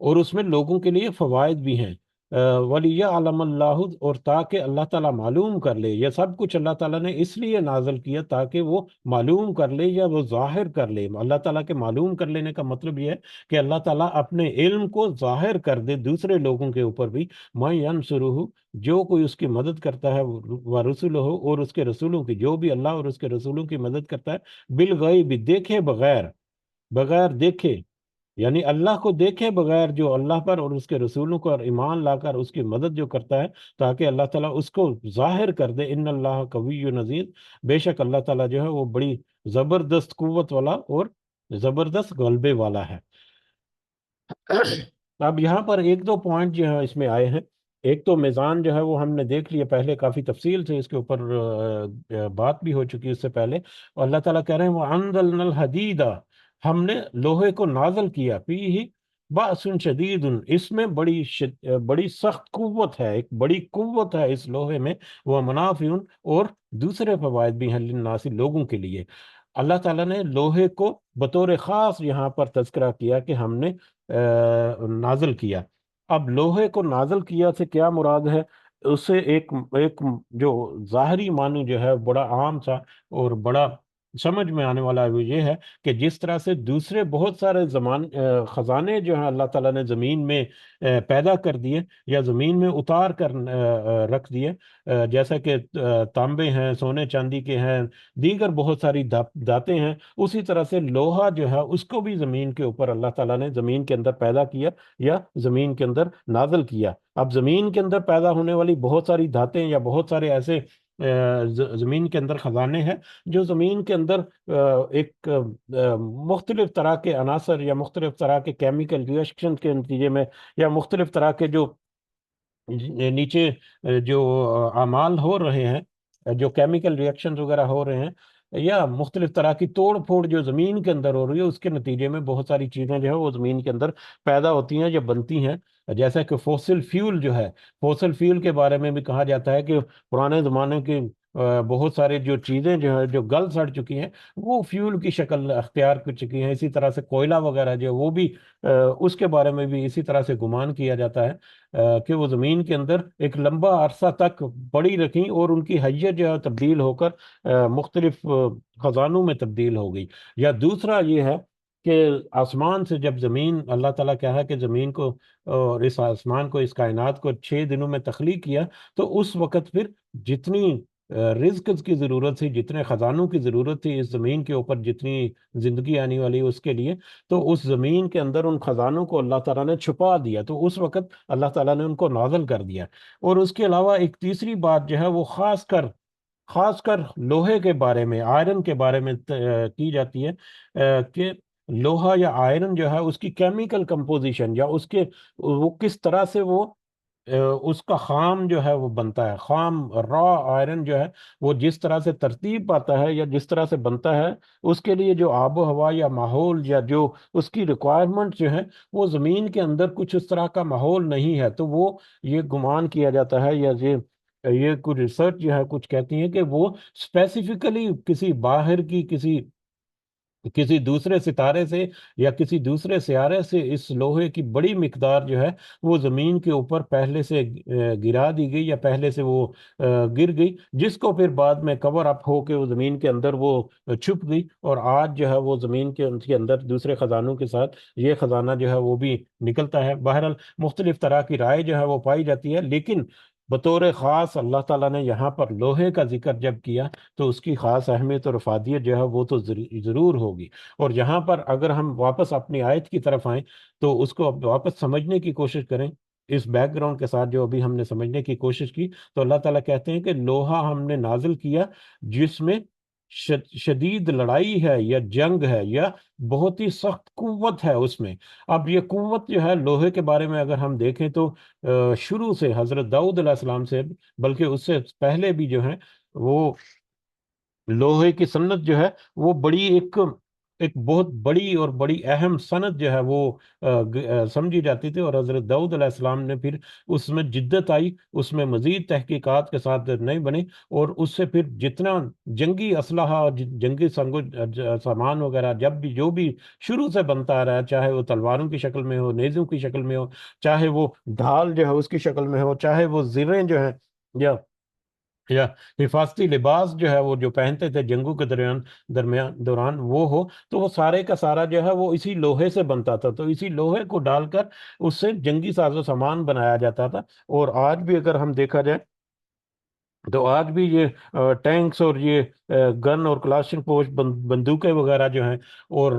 اور اس میں لوگوں کے لیے فوائد بھی ہیں۔ وَلِيَعْلَمَ اللَّهُ، اور تاکہ اللہ تعالیٰ معلوم کر لے، یہ سب کچھ اللہ تعالیٰ نے اس لیے نازل کیا تاکہ وہ معلوم کر لے یا وہ ظاہر کر لے۔ اللہ تعالیٰ کے معلوم کر لینے کا مطلب یہ ہے کہ اللہ تعالیٰ اپنے علم کو ظاہر کر دے دوسرے لوگوں کے اوپر بھی۔ مَن يَنْصُرُهُ، جو کوئی اس کی مدد کرتا ہے، وَرُسُلُهُ، اور اس کے رسولوں کی، جو بھی اللہ اور اس کے رسولوں کی مدد کرتا ہے، بالغیب، دیکھے بغیر، بغیر دیکھے، یعنی اللہ کو دیکھے بغیر، جو اللہ پر اور اس کے رسولوں کو اور ایمان لا کر اس کی مدد جو کرتا ہے تاکہ اللہ تعالیٰ اس کو ظاہر کر دے، ان اللہ قوی نذیر، بے شک اللہ تعالیٰ جو ہے وہ بڑی زبردست قوت والا اور زبردست غلبے والا ہے۔ اب یہاں پر ایک دو پوائنٹ جو ہے اس میں آئے ہیں۔ ایک تو میزان جو ہے وہ ہم نے دیکھ لیا پہلے، کافی تفصیل سے اس کے اوپر بات بھی ہو چکی اس سے پہلے، اور اللہ تعالیٰ کہہ رہے ہیں وہ انزلنا الحدید، ہم نے لوہے کو نازل کیا، فیہ بأس شدید، اس میں بڑی سخت قوت ہے، ایک بڑی قوت ہے اس لوہے میں، وہ منافع اور دوسرے فوائد بھی ہیں للناس، لوگوں کے لیے۔ اللہ تعالیٰ نے لوہے کو بطور خاص یہاں پر تذکرہ کیا کہ ہم نے نازل کیا۔ اب لوہے کو نازل کیا سے کیا مراد ہے؟ اس سے ایک جو ظاہری معنی جو ہے بڑا عام سا اور بڑا سمجھ میں آنے والا وہ یہ ہے کہ جس طرح سے دوسرے بہت سارے خزانے جو ہیں اللہ تعالیٰ نے زمین میں پیدا کر دیے یا زمین میں اتار کر رکھ دیے، جیسا کہ تانبے ہیں، سونے چاندی کے ہیں، دیگر بہت ساری دھاتیں ہیں، اسی طرح سے لوہا جو ہے اس کو بھی زمین کے اوپر اللہ تعالیٰ نے زمین کے اندر پیدا کیا یا زمین کے اندر نازل کیا۔ اب زمین کے اندر پیدا ہونے والی بہت ساری دھاتیں یا بہت سارے ایسے زمین کے اندر خزانے ہیں جو زمین کے اندر ایک مختلف طرح کے عناصر یا مختلف طرح کے کیمیکل ریئیکشن کے نتیجے میں یا مختلف طرح کے جو نیچے جو اعمال ہو رہے ہیں، جو کیمیکل ریئیکشنز وغیرہ ہو رہے ہیں، یا مختلف طرح کی توڑ پھوڑ جو زمین کے اندر ہو رہی ہے، اس کے نتیجے میں بہت ساری چیزیں جو ہے وہ زمین کے اندر پیدا ہوتی ہیں یا بنتی ہیں، جیسا کہ فوسل فیول جو ہے، فوسل فیول کے بارے میں بھی کہا جاتا ہے کہ پرانے زمانے کے بہت سارے جو چیزیں جو ہیں جو گل سڑ چکی ہیں وہ فیول کی شکل اختیار کر چکی ہیں۔ اسی طرح سے کوئلہ وغیرہ جو وہ بھی اس کے بارے میں بھی اسی طرح سے گمان کیا جاتا ہے کہ وہ زمین کے اندر ایک لمبا عرصہ تک پڑی رکھیں اور ان کی حیت جو ہے تبدیل ہو کر مختلف خزانوں میں تبدیل ہو گئی۔ یا دوسرا یہ ہے کہ آسمان سے جب زمین، اللہ تعالیٰ کیا ہے کہ زمین کو اور اس آسمان کو، اس کائنات کو 6 دنوں میں تخلیق کیا، تو اس وقت پھر جتنی رزق کی ضرورت تھی، جتنے خزانوں کی ضرورت تھی اس زمین کے اوپر، جتنی زندگی آنے والی اس کے لیے، تو اس زمین کے اندر ان خزانوں کو اللہ تعالیٰ نے چھپا دیا، تو اس وقت اللہ تعالیٰ نے ان کو نازل کر دیا۔ اور اس کے علاوہ ایک تیسری بات جو ہے وہ خاص کر لوہے کے بارے میں، آئرن کے بارے میں کی جاتی ہے کہ لوہا یا آئرن جو ہے اس کی کیمیکل کمپوزیشن یا اس کے وہ کس طرح سے وہ اس کا خام جو ہے وہ بنتا ہے، خام را آئرن جو ہے وہ جس طرح سے ترتیب پاتا ہے یا جس طرح سے بنتا ہے، اس کے لیے جو آب و ہوا یا ماحول یا جو اس کی ریکوائرمنٹ جو ہے، وہ زمین کے اندر کچھ اس طرح کا ماحول نہیں ہے، تو وہ یہ گمان کیا جاتا ہے یا یہ کچھ ریسرچ جو ہے کچھ کہتی ہیں کہ وہ اسپیسیفکلی کسی باہر کی کسی دوسرے ستارے سے یا کسی دوسرے سیارے سے اس لوہے کی بڑی مقدار جو ہے وہ زمین کے اوپر پہلے سے گرا دی گئی یا پہلے سے وہ گر گئی، جس کو پھر بعد میں کور اپ ہو کے وہ زمین کے اندر وہ چھپ گئی، اور آج جو ہے وہ زمین کے اندر دوسرے خزانوں کے ساتھ یہ خزانہ جو ہے وہ بھی نکلتا ہے۔ بہرحال مختلف طرح کی رائے جو ہے وہ پائی جاتی ہے، لیکن بطور خاص اللہ تعالیٰ نے یہاں پر لوہے کا ذکر جب کیا تو اس کی خاص اہمیت اور افادیت جو ہے وہ تو ضرور ہوگی۔ اور یہاں پر اگر ہم واپس اپنی آیت کی طرف آئیں تو اس کو اب واپس سمجھنے کی کوشش کریں، اس بیک گراؤنڈ کے ساتھ جو ابھی ہم نے سمجھنے کی کوشش کی، تو اللہ تعالیٰ کہتے ہیں کہ لوہا ہم نے نازل کیا جس میں شدید لڑائی ہے یا جنگ ہے یا بہت ہی سخت قوت ہے اس میں۔ اب یہ قوت جو ہے لوہے کے بارے میں اگر ہم دیکھیں تو شروع سے حضرت داؤد علیہ السلام سے، بلکہ اس سے پہلے بھی جو ہیں وہ لوہے کی صنعت جو ہے وہ بڑی ایک بہت بڑی اور بڑی اہم صنعت جو ہے وہ سمجھی جاتی تھی، اور حضرت داؤد علیہ السلام نے پھر اس میں جدت آئی، اس میں مزید تحقیقات کے ساتھ نہیں بنے، اور اس سے پھر جتنا جنگی اسلحہ اور جنگی سامان وغیرہ جب بھی جو بھی شروع سے بنتا آ رہا ہے، چاہے وہ تلواروں کی شکل میں ہو، نیزوں کی شکل میں ہو، چاہے وہ ڈھال جو ہے اس کی شکل میں ہو، چاہے وہ زریں جو ہیں یا حفاظتی لباس جو ہے وہ جو پہنتے تھے جنگوں کے دوران وہ ہو، تو وہ سارے کا سارا جو ہے وہ اسی لوہے سے بنتا تھا، تو اسی لوہے کو ڈال کر اس سے جنگی ساز و سامان بنایا جاتا تھا۔ اور آج بھی اگر ہم دیکھا جائے تو آج بھی یہ ٹینکس اور یہ گن اور کلاشن پوش بندوقیں وغیرہ جو ہیں، اور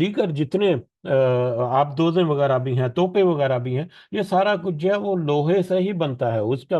دیگر جتنے آبدوزیں وغیرہ بھی ہیں، توپے وغیرہ بھی ہیں، یہ سارا کچھ جو ہے وہ لوہے سے ہی بنتا ہے. اس کا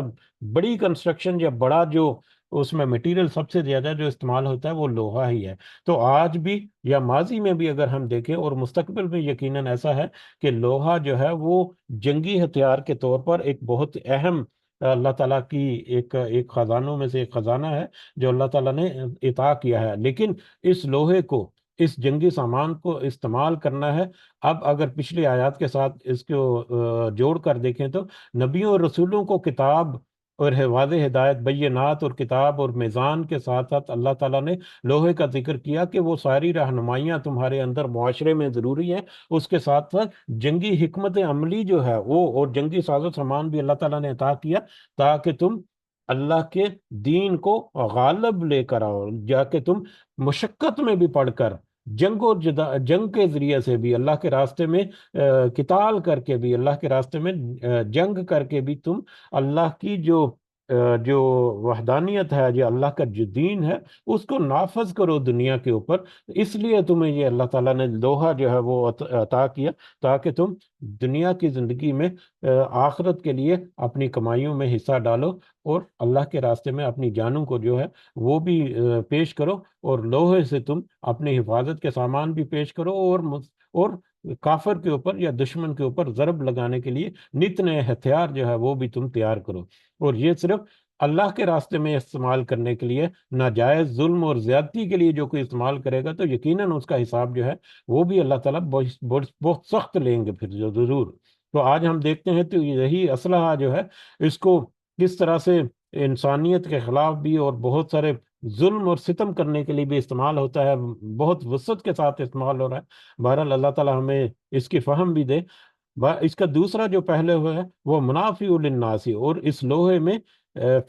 بڑی کنسٹرکشن یا بڑا جو اس میں مٹیریل سب سے زیادہ جو استعمال ہوتا ہے وہ لوہا ہی ہے. تو آج بھی یا ماضی میں بھی اگر ہم دیکھیں اور مستقبل میں یقیناً ایسا ہے کہ لوہا جو ہے وہ جنگی ہتھیار کے طور پر ایک بہت اہم اللہ تعالیٰ کی ایک ایک خزانوں میں سے ایک خزانہ ہے جو اللہ تعالیٰ نے عطا کیا ہے. لیکن اس لوہے کو، اس جنگی سامان کو استعمال کرنا ہے. اب اگر پچھلی آیات کے ساتھ اس کو جوڑ کر دیکھیں تو نبیوں اور رسولوں کو کتاب اور واضح ہدایت، بینات اور کتاب اور میزان کے ساتھ ساتھ اللہ تعالیٰ نے لوہے کا ذکر کیا کہ وہ ساری رہنمائیاں تمہارے اندر معاشرے میں ضروری ہیں. اس کے ساتھ ساتھ جنگی حکمت عملی جو ہے وہ اور جنگی ساز و سامان بھی اللہ تعالیٰ نے عطا کیا تاکہ تم اللہ کے دین کو غالب لے کر آؤ، جا کے تم مشقت میں بھی پڑھ کر، جنگ کے ذریعے سے بھی اللہ کے راستے میں قتال کر کے بھی، اللہ کے راستے میں جنگ کر کے بھی تم اللہ کی جو وحدانیت ہے، جو اللہ کا جو دین ہے، اس کو نافذ کرو دنیا کے اوپر. اس لیے تمہیں یہ اللہ تعالیٰ نے لوہا جو ہے وہ عطا کیا تاکہ تم دنیا کی زندگی میں آخرت کے لیے اپنی کمائیوں میں حصہ ڈالو اور اللہ کے راستے میں اپنی جانوں کو جو ہے وہ بھی پیش کرو، اور لوہے سے تم اپنی حفاظت کے سامان بھی پیش کرو، اور کافر کے اوپر یا دشمن کے اوپر ضرب لگانے کے لیے نت نئے ہتھیار جو ہے وہ بھی تم تیار کرو. اور یہ صرف اللہ کے راستے میں استعمال کرنے کے لیے، ناجائز ظلم اور زیادتی کے لیے جو کوئی استعمال کرے گا تو یقیناً اس کا حساب جو ہے وہ بھی اللہ تعالیٰ بہت سخت لیں گے پھر جو ضرور. تو آج ہم دیکھتے ہیں تو یہی اسلحہ جو ہے اس کو کس طرح سے انسانیت کے خلاف بھی اور بہت سارے ظلم اور ستم کرنے کے لیے بھی استعمال ہوتا ہے، بہت وسعت کے ساتھ استعمال ہو رہا ہے. بہرحال اللہ تعالیٰ ہمیں اس کی فہم بھی دے. اس کا دوسرا جو پہلے ہوا ہے وہ منافع للناس، اور اس لوہے میں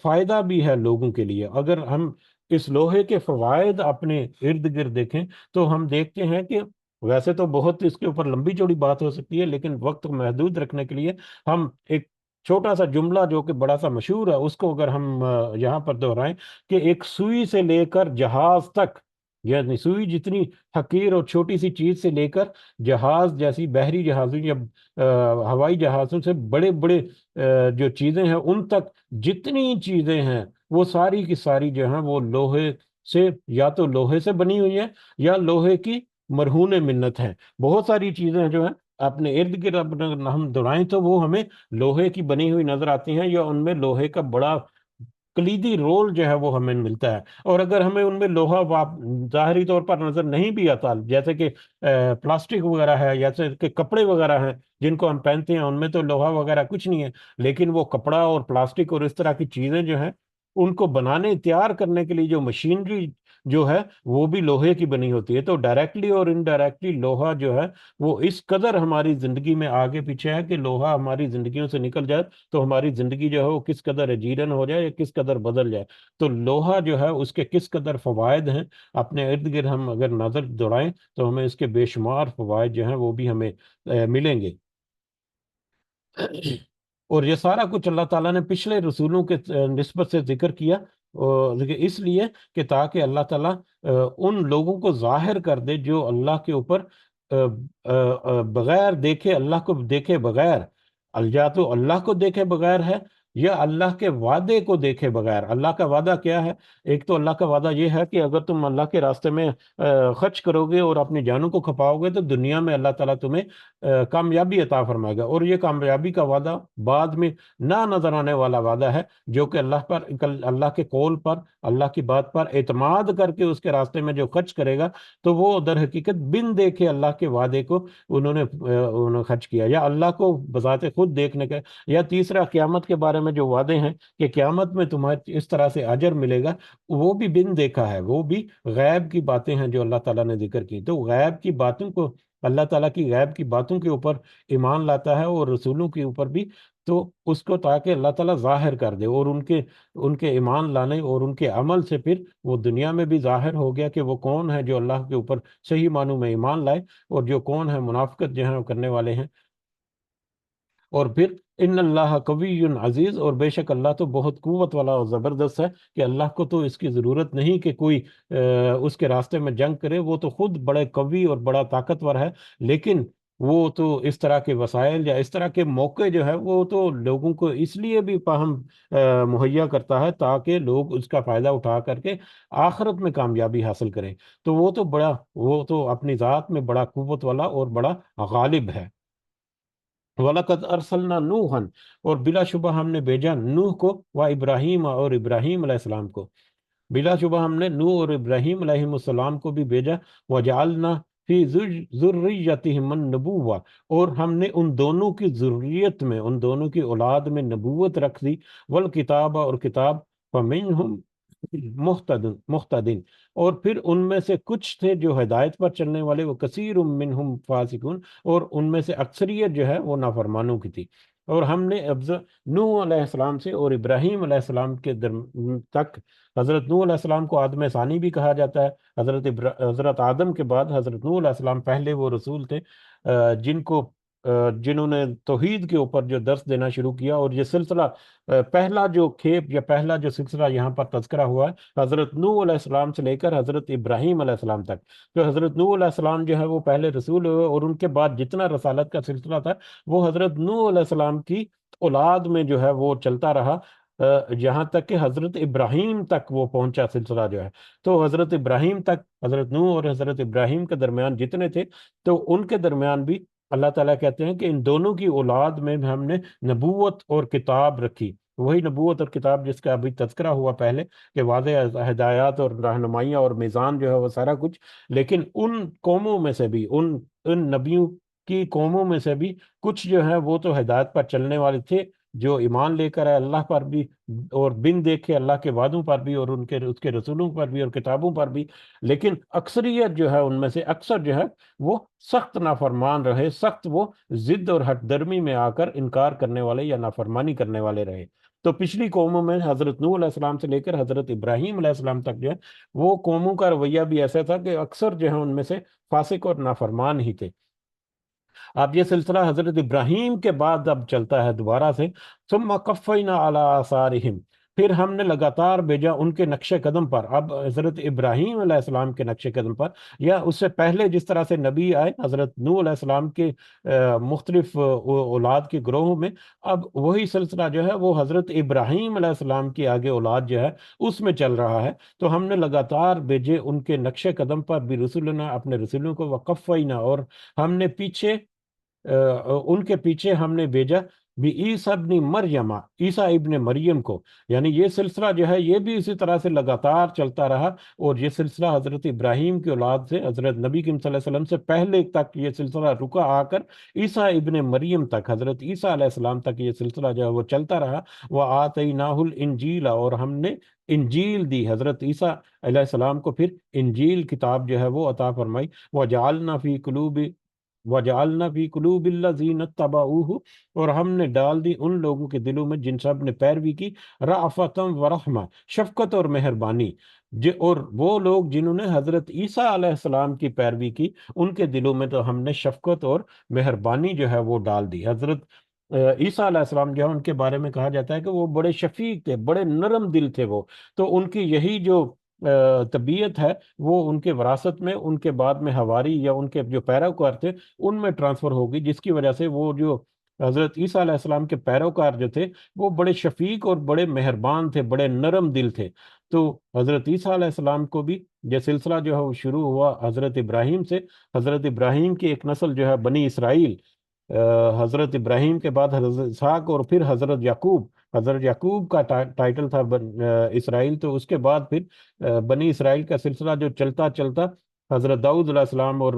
فائدہ بھی ہے لوگوں کے لیے. اگر ہم اس لوہے کے فوائد اپنے ارد گرد دیکھیں تو ہم دیکھتے ہیں کہ ویسے تو بہت اس کے اوپر لمبی چوڑی بات ہو سکتی ہے، لیکن وقت کو محدود رکھنے کے لیے ہم ایک چھوٹا سا جملہ جو کہ بڑا سا مشہور ہے اس کو اگر ہم یہاں پر دہرائیں کہ ایک سوئی سے لے کر جہاز تک، یعنی سوئی جتنی حقیر اور چھوٹی سی چیز سے لے کر جہاز جیسی بحری جہازوں یا ہوائی جہازوں سے بڑے بڑے جو چیزیں ہیں ان تک جتنی چیزیں ہیں وہ ساری کی ساری جو ہیں وہ لوہے سے، یا تو لوہے سے بنی ہوئی ہیں یا لوہے کی مرہون منت ہیں. بہت ساری چیزیں جو ہیں اپنے ارد گرد اگر ہم دوڑائیں تو وہ ہمیں لوہے کی بنی ہوئی نظر آتی ہیں، یا ان میں لوہے کا بڑا کلیدی رول جو ہے وہ ہمیں ملتا ہے. اور اگر ہمیں ان میں لوہا ظاہری طور پر نظر نہیں بھی آتا، جیسے کہ پلاسٹک وغیرہ ہے، جیسے کہ کپڑے وغیرہ ہیں جن کو ہم پہنتے ہیں، ان میں تو لوہا وغیرہ کچھ نہیں ہے، لیکن وہ کپڑا اور پلاسٹک اور اس طرح کی چیزیں جو ہیں ان کو بنانے تیار کرنے کے لیے جو مشینری جو ہے وہ بھی لوہے کی بنی ہوتی ہے. تو ڈائریکٹلی اور انڈائریکٹلی لوہا جو ہے وہ اس قدر ہماری زندگی میں آگے پیچھے ہے کہ لوہا ہماری زندگیوں سے نکل جائے تو ہماری زندگی جو ہے وہ کس قدر اجیرن ہو جائے یا کس قدر بدل جائے. تو لوہا جو ہے اس کے کس قدر فوائد ہیں اپنے ارد گرد ہم اگر نظر دوڑائیں تو ہمیں اس کے بے شمار فوائد جو ہیں وہ بھی ہمیں ملیں گے. اور یہ سارا کچھ اللہ تعالیٰ نے پچھلے رسولوں کے نسبت سے ذکر کیا اس لیے کہ تاکہ اللہ تعالیٰ ان لوگوں کو ظاہر کر دے جو اللہ کے اوپر بغیر دیکھے، اللہ کو دیکھے بغیر، یا تو اللہ کو دیکھے بغیر ہے یا اللہ کے وعدے کو دیکھے بغیر. اللہ کا وعدہ کیا ہے؟ ایک تو اللہ کا وعدہ یہ ہے کہ اگر تم اللہ کے راستے میں خرچ کرو گے اور اپنی جانوں کو کھپاؤ گے تو دنیا میں اللہ تعالیٰ تمہیں کامیابی عطا فرمائے گا. اور یہ کامیابی کا وعدہ بعد میں نہ نظر آنے والا وعدہ ہے جو کہ اللہ کے قول پر، اللہ کی بات پر اعتماد کر کے اس کے راستے میں جو خرچ کرے گا تو وہ در حقیقت بن دیکھے اللہ کے وعدے کو انہوں نے خرچ کیا، یا اللہ کو بذات خود دیکھنے کا. یا تیسرا قیامت کے بارے میں جو وعدے ہیں کہ قیامت میں تمہیں اس طرح سے اجر ملے گا، وہ بھی بن دیکھا ہے، وہ بھی غیب کی باتیں ہیں جو اللہ تعالیٰ نے ذکر کی. تو غیب کی باتوں کو، اللہ تعالیٰ کی غیب کی باتوں کے اوپر ایمان لاتا ہے اور رسولوں کے اوپر بھی، تو اس کو تاکہ اللہ تعالیٰ ظاہر کر دے، اور ان کے ایمان لانے اور ان کے عمل سے پھر وہ دنیا میں بھی ظاہر ہو گیا کہ وہ کون ہے جو اللہ کے اوپر صحیح معنوں میں ایمان لائے اور جو کون ہے منافقت جو ہے وہ کرنے والے ہیں. اور پھر ان اللہ قوی عزیز، اور بے شک اللہ تو بہت قوت والا اور زبردست ہے، کہ اللہ کو تو اس کی ضرورت نہیں کہ کوئی اس کے راستے میں جنگ کرے، وہ تو خود بڑے قوی اور بڑا طاقتور ہے، لیکن وہ تو اس طرح کے وسائل یا اس طرح کے موقع جو ہے وہ تو لوگوں کو اس لیے بھی فاہم مہیا کرتا ہے تاکہ لوگ اس کا فائدہ اٹھا کر کے آخرت میں کامیابی حاصل کریں۔ تو وہ تو اپنی ذات میں بڑا قوت والا اور بڑا غالب ہے۔ وَلَقَدْ أَرْسَلْنَا نُوحًا، اور بلا شبہ ہم نے بھیجا نوح کو، و ابراہیم، اور ابراہیم علیہ السلام کو، بلا شبہ ہم نے نوح اور ابراہیم علیہ السلام کو بھی بھیجا، وَجَعَلْنَا فِي ذُرِّيَّتِهِمُ النُّبُوَّةَ، اور ہم نے ان دونوں کی ذریت میں، ان دونوں کی اولاد میں نبوت رکھ دی، والکتاب، اور کتاب، فَمِنْهُمْ مختدن، اور پھر ان میں سے کچھ تھے جو ہدایت پر چلنے والے، وہ کثیر منہم فاسقون، اور ان میں سے اکثریت جو ہے وہ نافرمانوں کی تھی۔ اور ہم نے نوح علیہ السلام سے اور ابراہیم علیہ السلام کے تک، حضرت نوح علیہ السلام کو آدم ثانی بھی کہا جاتا ہے، حضرت آدم کے بعد حضرت نوح علیہ السلام پہلے وہ رسول تھے جنہوں نے توحید کے اوپر جو درس دینا شروع کیا، اور یہ سلسلہ پہلا جو کھیپ یا پہلا جو سلسلہ یہاں پر تذکرہ ہوا ہے حضرت نوح علیہ السلام سے لے کر حضرت ابراہیم علیہ السلام تک۔ تو حضرت نوح علیہ السلام جو ہے وہ پہلے رسول ہوئے، اور ان کے بعد جتنا رسالت کا سلسلہ تھا وہ حضرت نوح علیہ السلام کی اولاد میں جو ہے وہ چلتا رہا، یہاں تک کہ حضرت ابراہیم تک وہ پہنچا سلسلہ جو ہے۔ تو حضرت ابراہیم تک، حضرت نوح اور حضرت ابراہیم کے درمیان جتنے تھے، تو ان کے درمیان بھی اللہ تعالیٰ کہتے ہیں کہ ان دونوں کی اولاد میں ہم نے نبوت اور کتاب رکھی، وہی نبوت اور کتاب جس کا ابھی تذکرہ ہوا پہلے، کہ واضح ہدایات اور رہنمائیاں اور میزان جو ہے وہ سارا کچھ، لیکن ان قوموں میں سے بھی، ان نبیوں کی قوموں میں سے بھی کچھ جو ہے وہ تو ہدایت پر چلنے والے تھے، جو ایمان لے کر آئے اللہ پر بھی، اور بن دیکھے اللہ کے وعدوں پر بھی، اور اس کے رسولوں پر بھی اور کتابوں پر بھی، لیکن اکثریت جو ہے ان میں سے اکثر جو ہے وہ سخت نافرمان رہے، سخت وہ ضد اور ہٹ درمی میں آ کر انکار کرنے والے یا نافرمانی کرنے والے رہے۔ تو پچھلی قوموں میں حضرت نوح علیہ السلام سے لے کر حضرت ابراہیم علیہ السلام تک جو ہے وہ قوموں کا رویہ بھی ایسا تھا کہ اکثر جو ہے ان میں سے فاسق اور نافرمان ہی تھے۔ اب یہ سلسلہ حضرت ابراہیم کے بعد اب چلتا ہے دوبارہ سے، ثم قفینا علی آثارہم، پھر ہم نے لگاتار بھیجا ان کے نقش قدم پر۔ اب حضرت ابراہیم علیہ السلام کے نقش قدم پر، یا اس سے پہلے جس طرح سے نبی آئے حضرت نوح علیہ السلام کے مختلف اولاد کے گروہوں میں، اب وہی سلسلہ جو ہے وہ حضرت ابراہیم علیہ السلام کی آگے اولاد جو ہے اس میں چل رہا ہے۔ تو ہم نے لگاتار بھیجے ان کے نقش قدم پر بھی رسولنا، اپنے رسولوں کو، وقفینا، اور ہم نے پیچھے ان کے پیچھے ہم نے بھیجا بھی عیسیٰ ابن مریم، عیسیٰ ابن مریم کو، یعنی یہ سلسلہ جو ہے یہ بھی اسی طرح سے لگاتار چلتا رہا، اور یہ سلسلہ حضرت ابراہیم کی اولاد سے حضرت نبی کریم صلی اللہ علیہ وسلم سے پہلے تک یہ سلسلہ رکا آ کر عیسیٰ ابن مریم تک، حضرت عیسیٰ علیہ السلام تک یہ سلسلہ جو ہے وہ چلتا رہا۔ وَآتَيْنَاهُ الْإِنْجِيلَ، اور ہم نے انجیل دی حضرت عیسیٰ علیہ السلام کو، پھر انجیل کتاب جو ہے وہ عطا فرمائی۔ وَجَعَلْنَا فِي قُلُوبِ وَجَعَلْنَا فِي قُلُوبِ الَّذِينَ اتَّبَعُوهُ، اور ہم نے ڈال دی ان لوگوں کے دلوں میں جن سب نے پیروی کی، رأفةً ورحمہ، شفقت اور مہربانی، اور وہ لوگ جنہوں نے حضرت عیسیٰ علیہ السلام کی پیروی کی ان کے دلوں میں تو ہم نے شفقت اور مہربانی جو ہے وہ ڈال دی۔ حضرت عیسیٰ علیہ السلام جو ہے ان کے بارے میں کہا جاتا ہے کہ وہ بڑے شفیق تھے، بڑے نرم دل تھے وہ، تو ان کی یہی جو طبیعت ہے وہ ان کے وراثت میں، ان کے بعد میں حواری یا ان کے جو پیروکار تھے ان میں ٹرانسفر ہوگی، جس کی وجہ سے وہ جو حضرت عیسیٰ علیہ السلام کے پیروکار جو تھے وہ بڑے شفیق اور بڑے مہربان تھے، بڑے نرم دل تھے۔ تو حضرت عیسیٰ علیہ السلام کو بھی یہ سلسلہ جو ہے وہ شروع ہوا حضرت ابراہیم سے۔ حضرت ابراہیم کی ایک نسل جو ہے بنی اسرائیل، حضرت ابراہیم کے بعد حضرت اسحاق، اور پھر حضرت یعقوب، حضرت یعقوب کا ٹائٹل تھا اسرائیل، تو اس کے بعد پھر بنی اسرائیل کا سلسلہ جو چلتا چلتا حضرت داؤد علیہ السلام اور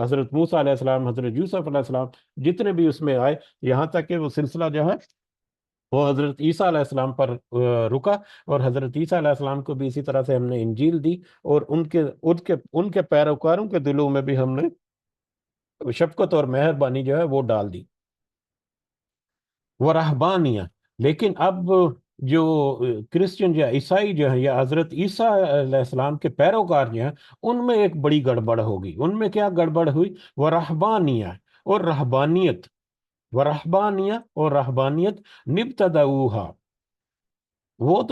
حضرت موسیٰ علیہ السلام، حضرت یوسف علیہ السلام، جتنے بھی اس میں آئے، یہاں تک کہ وہ سلسلہ جو ہے وہ حضرت عیسیٰ علیہ السلام پر رکا، اور حضرت عیسیٰ علیہ السلام کو بھی اسی طرح سے ہم نے انجیل دی، اور ان کے پیروکاروں کے دلوں میں بھی ہم نے شفقت اور مہربانی جو ہے وہ ڈال دی۔ وہ رہبانیہ، لیکن اب جو کرسچن یا عیسائی جو ہیں یا حضرت عیسیٰ علیہ السلام کے پیروکار جو ہیں ان میں ایک بڑی گڑبڑ ہوگی۔ ان میں کیا گڑبڑ ہوئی؟ وہ رہبانیہ، اور رہبانیت، ورہبانیہ اور رہبانیت نبتدعوہا، وہ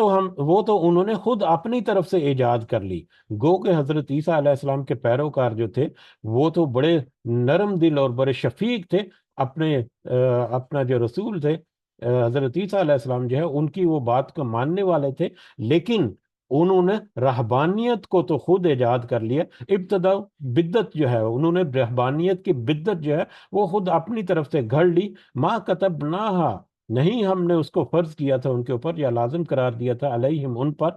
تو انہوں نے خود اپنی طرف سے ایجاد کر لی۔ گو کہ حضرت عیسیٰ علیہ السلام کے پیروکار جو تھے وہ تو بڑے نرم دل اور بڑے شفیق تھے، اپنا جو رسول تھے حضرت عیسیٰ علیہ السلام جو ہے ان کی وہ بات کو ماننے والے تھے، لیکن انہوں نے رہبانیت کو تو خود ایجاد کر لیا۔ ابتدا بدت جو ہے، انہوں نے رہبانیت کی بدت جو ہے وہ خود اپنی طرف سے گھڑ لی۔ ما کتبناہا، نہیں ہم نے اس کو فرض کیا تھا ان کے اوپر یا لازم قرار دیا تھا علیہم ان پر،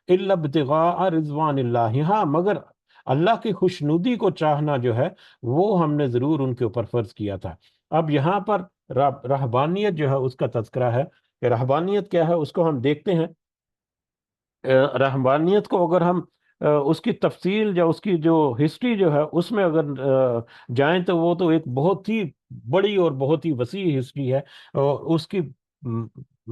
الا ابتغاء رضوان اللہ، ہاں مگر اللہ کی خوشنودی کو چاہنا جو ہے وہ ہم نے ضرور ان کے اوپر فرض کیا تھا۔ اب یہاں پر رہبانیت جو ہے اس کا تذکرہ ہے کہ رہبانیت کیا ہے، اس کو ہم دیکھتے ہیں۔ رحمانیت کو اگر ہم اس کی تفصیل یا اس کی جو ہسٹری جو ہے اس میں اگر جائیں تو وہ تو ایک بہت ہی بڑی اور بہت ہی وسیع ہسٹری ہے، اور اس کی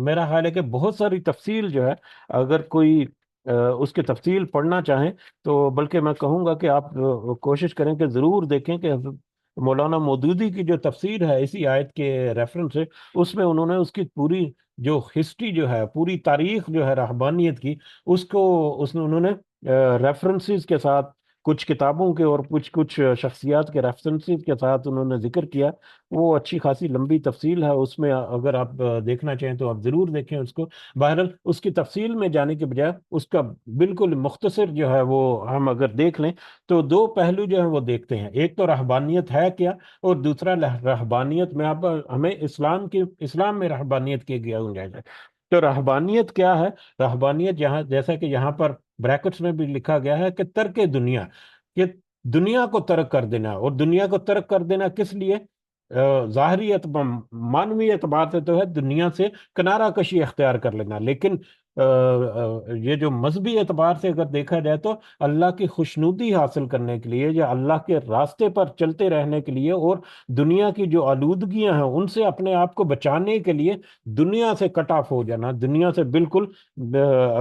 میرا خیال ہے کہ بہت ساری تفصیل جو ہے، اگر کوئی اس کی تفصیل پڑھنا چاہیں تو بلکہ میں کہوں گا کہ آپ کوشش کریں کہ ضرور دیکھیں کہ حضرت مولانا مودودی کی جو تفسیر ہے اسی آیت کے ریفرنس سے، اس میں انہوں نے اس کی پوری جو ہسٹری جو ہے، پوری تاریخ جو ہے رہبانیت کی، اس نے انہوں نے ریفرنسز کے ساتھ، کچھ کتابوں کے اور کچھ کچھ شخصیات کے ریفرنسز کے ساتھ انہوں نے ذکر کیا۔ وہ اچھی خاصی لمبی تفصیل ہے، اس میں اگر آپ دیکھنا چاہیں تو آپ ضرور دیکھیں اس کو۔ بہرحال اس کی تفصیل میں جانے کے بجائے اس کا بالکل مختصر جو ہے وہ ہم اگر دیکھ لیں تو دو پہلو جو ہیں وہ دیکھتے ہیں، ایک تو رہبانیت ہے کیا، اور دوسرا رہبانیت میں اب ہمیں اسلام میں رہبانیت کی گیا گنجائش ہے۔ تو رہبانیت کیا ہے؟ رہبانیت جہاں جیسا کہ یہاں پر بریکٹس میں بھی لکھا گیا ہے کہ ترک دنیا، کہ دنیا کو ترک کر دینا، اور دنیا کو ترک کر دینا کس لیے؟ ظاہری اعتبار، مانوی اعتبار سے تو ہے دنیا سے کنارہ کشی اختیار کر لینا، لیکن یہ جو مذہبی اعتبار سے اگر دیکھا جائے تو اللہ کی خوشنودی حاصل کرنے کے لیے یا اللہ کے راستے پر چلتے رہنے کے لیے، اور دنیا کی جو آلودگیاں ہیں ان سے اپنے آپ کو بچانے کے لیے دنیا سے کٹ آف ہو جانا، دنیا سے بالکل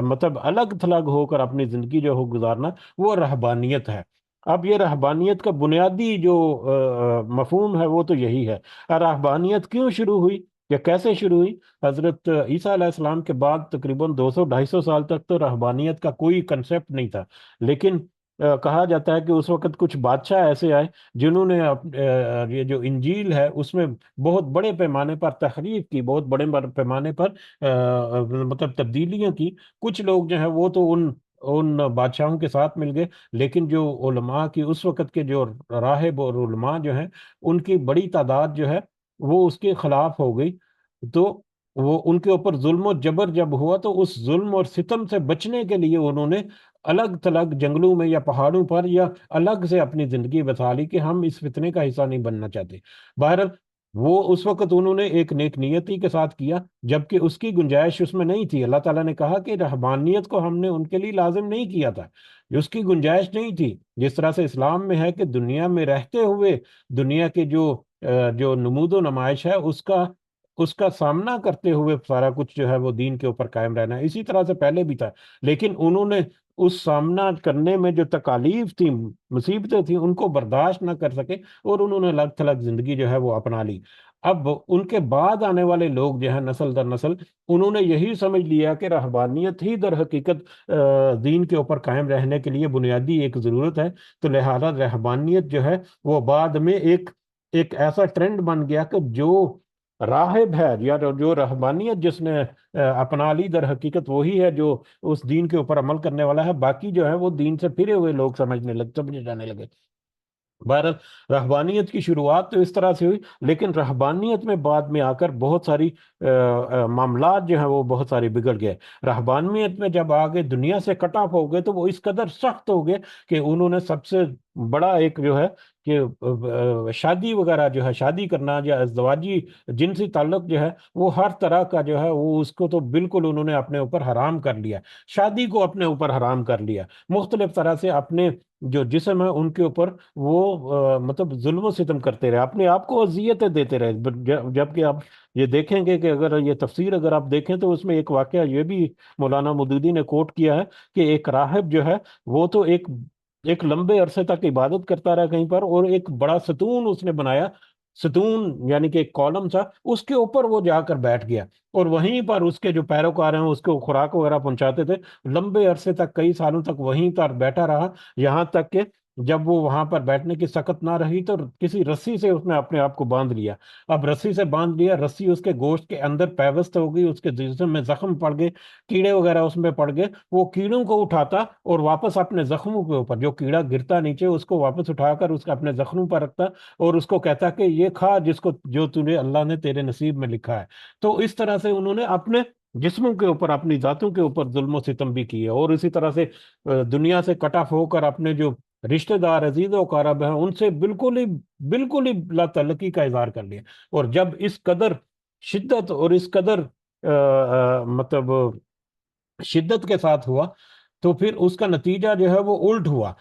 مطلب الگ تھلگ ہو کر اپنی زندگی جو ہو گزارنا، وہ رہبانیت ہے۔ اب یہ رہبانیت کا بنیادی جو مفہوم ہے وہ تو یہی ہے۔ رہبانیت کیوں شروع ہوئی یا کیسے شروع ہوئی؟ حضرت عیسیٰ علیہ السلام کے بعد تقریباً 200 250 سال تک تو رہبانیت کا کوئی کنسیپٹ نہیں تھا، لیکن کہا جاتا ہے کہ اس وقت کچھ بادشاہ ایسے آئے جنہوں نے یہ جو انجیل ہے اس میں بہت بڑے پیمانے پر تحریف کی، بہت بڑے پیمانے پر مطلب تبدیلیاں کی۔ کچھ لوگ جو ہیں وہ تو ان بادشاہوں کے ساتھ مل گئے، لیکن جو علماء کی اس وقت کے جو راہب اور علماء جو ہیں ان کی بڑی تعداد جو ہے وہ اس کے خلاف ہو گئی۔ تو وہ ان کے اوپر ظلم و جبر جب ہوا تو اس ظلم اور ستم سے بچنے کے لیے انہوں نے الگ تھلگ جنگلوں میں یا پہاڑوں پر یا الگ سے اپنی زندگی بسا لی کہ ہم اس فتنے کا حصہ نہیں بننا چاہتے۔ بہرحال وہ اس وقت انہوں نے ایک نیک نیتی کے ساتھ کیا، جبکہ اس کی گنجائش اس میں نہیں تھی۔ اللہ تعالیٰ نے کہا کہ رہبانیت کو ہم نے ان کے لیے لازم نہیں کیا تھا، اس کی گنجائش نہیں تھی۔ جس طرح سے اسلام میں ہے کہ دنیا میں رہتے ہوئے دنیا کے جو نمود و نمائش ہے اس کا سامنا کرتے ہوئے سارا کچھ جو ہے وہ دین کے اوپر قائم رہنا ہے، اسی طرح سے پہلے بھی تھا، لیکن انہوں نے اس سامنا کرنے میں جو تکالیف تھیں، مصیبتیں تھیں، ان کو برداشت نہ کر سکے، اور انہوں نے الگ تھلگ زندگی جو ہے وہ اپنا لی۔ اب ان کے بعد آنے والے لوگ جو ہیں نسل در نسل، انہوں نے یہی سمجھ لیا کہ رہبانیت ہی در حقیقت دین کے اوپر قائم رہنے کے لیے بنیادی ایک ضرورت ہے، تو لہذا رہبانیت جو ہے وہ بعد میں ایک ایسا ٹرینڈ بن گیا کہ جو راہب ہے یا جو رہبانیت جس نے اپنا لی در حقیقت وہی ہے جو اس دین کے اوپر عمل کرنے والا ہے، باقی جو ہے وہ دین سے پھرے ہوئے لوگ سمجھے جانے لگے۔ بہرحال رہبانیت کی شروعات تو اس طرح سے ہوئی، لیکن رہبانیت میں بعد میں آ کر بہت ساری معاملات جو ہیں وہ بہت ساری بگڑ گئے۔ رہبانیت میں جب آگے دنیا سے کٹ آف ہو گئے تو وہ اس قدر سخت ہو گئے کہ انہوں نے سب سے بڑا ایک جو ہے کہ شادی وغیرہ جو ہے، شادی کرنا یا ازدواجی جنسی تعلق جو ہے وہ ہر طرح کا جو ہے وہ اس کو تو بالکل انہوں نے اپنے اوپر حرام کر لیا، شادی کو اپنے اوپر حرام کر لیا، مختلف طرح سے اپنے جو جسم ہے ان کے اوپر وہ مطلب ظلم و ستم کرتے رہے، اپنے آپ کو اذیتیں دیتے رہے۔ جبکہ آپ یہ دیکھیں گے کہ اگر یہ تفسیر اگر آپ دیکھیں تو اس میں ایک واقعہ یہ بھی مولانا مودودی نے کوٹ کیا ہے کہ ایک راہب جو ہے وہ تو ایک لمبے عرصے تک عبادت کرتا رہا کہیں پر، اور ایک بڑا ستون اس نے بنایا ستون یعنی کہ ایک کالم تھا، اس کے اوپر وہ جا کر بیٹھ گیا، اور وہیں پر اس کے جو پیروکار ہیں اس کو خوراک وغیرہ پہنچاتے تھے، لمبے عرصے تک، کئی سالوں تک وہیں پر بیٹھا رہا، یہاں تک کہ جب وہ وہاں پر بیٹھنے کی سکت نہ رہی تو کسی رسی سے اس نے اپنے آپ کو باندھ لیا۔ اب رسی سے باندھ لیا، رسی اس کے گوشت کے اندر پیوست ہو گئی، اس کے جسم میں زخم پڑ گئے، کیڑے وغیرہ اس میں پڑ گئے، وہ کیڑوں کو اٹھاتا اور واپس اپنے زخموں کے اوپر، جو کیڑا گرتا نیچے اس کو واپس اٹھا کر اس کا اپنے زخموں پر رکھتا، اور اس کو کہتا کہ یہ کھا جس کو جو تجھے اللہ نے تیرے نصیب میں لکھا ہے۔ تو اس طرح سے انہوں نے اپنے جسموں کے اوپر، اپنی ذاتوں کے اوپر ظلم و ستم بھی کیے، اور اسی طرح سے دنیا سے کٹ آف ہو کر اپنے جو رشتہ دار، عزیز و اقارب ہیں، ان سے بالکل ہی لا تعلقی کا اظہار کر لیا۔ اور جب اس قدر شدت اور اس قدر مطلب شدت کے ساتھ ہوا، تو پھر اس کا نتیجہ جو ہے وہ الٹ ہوا۔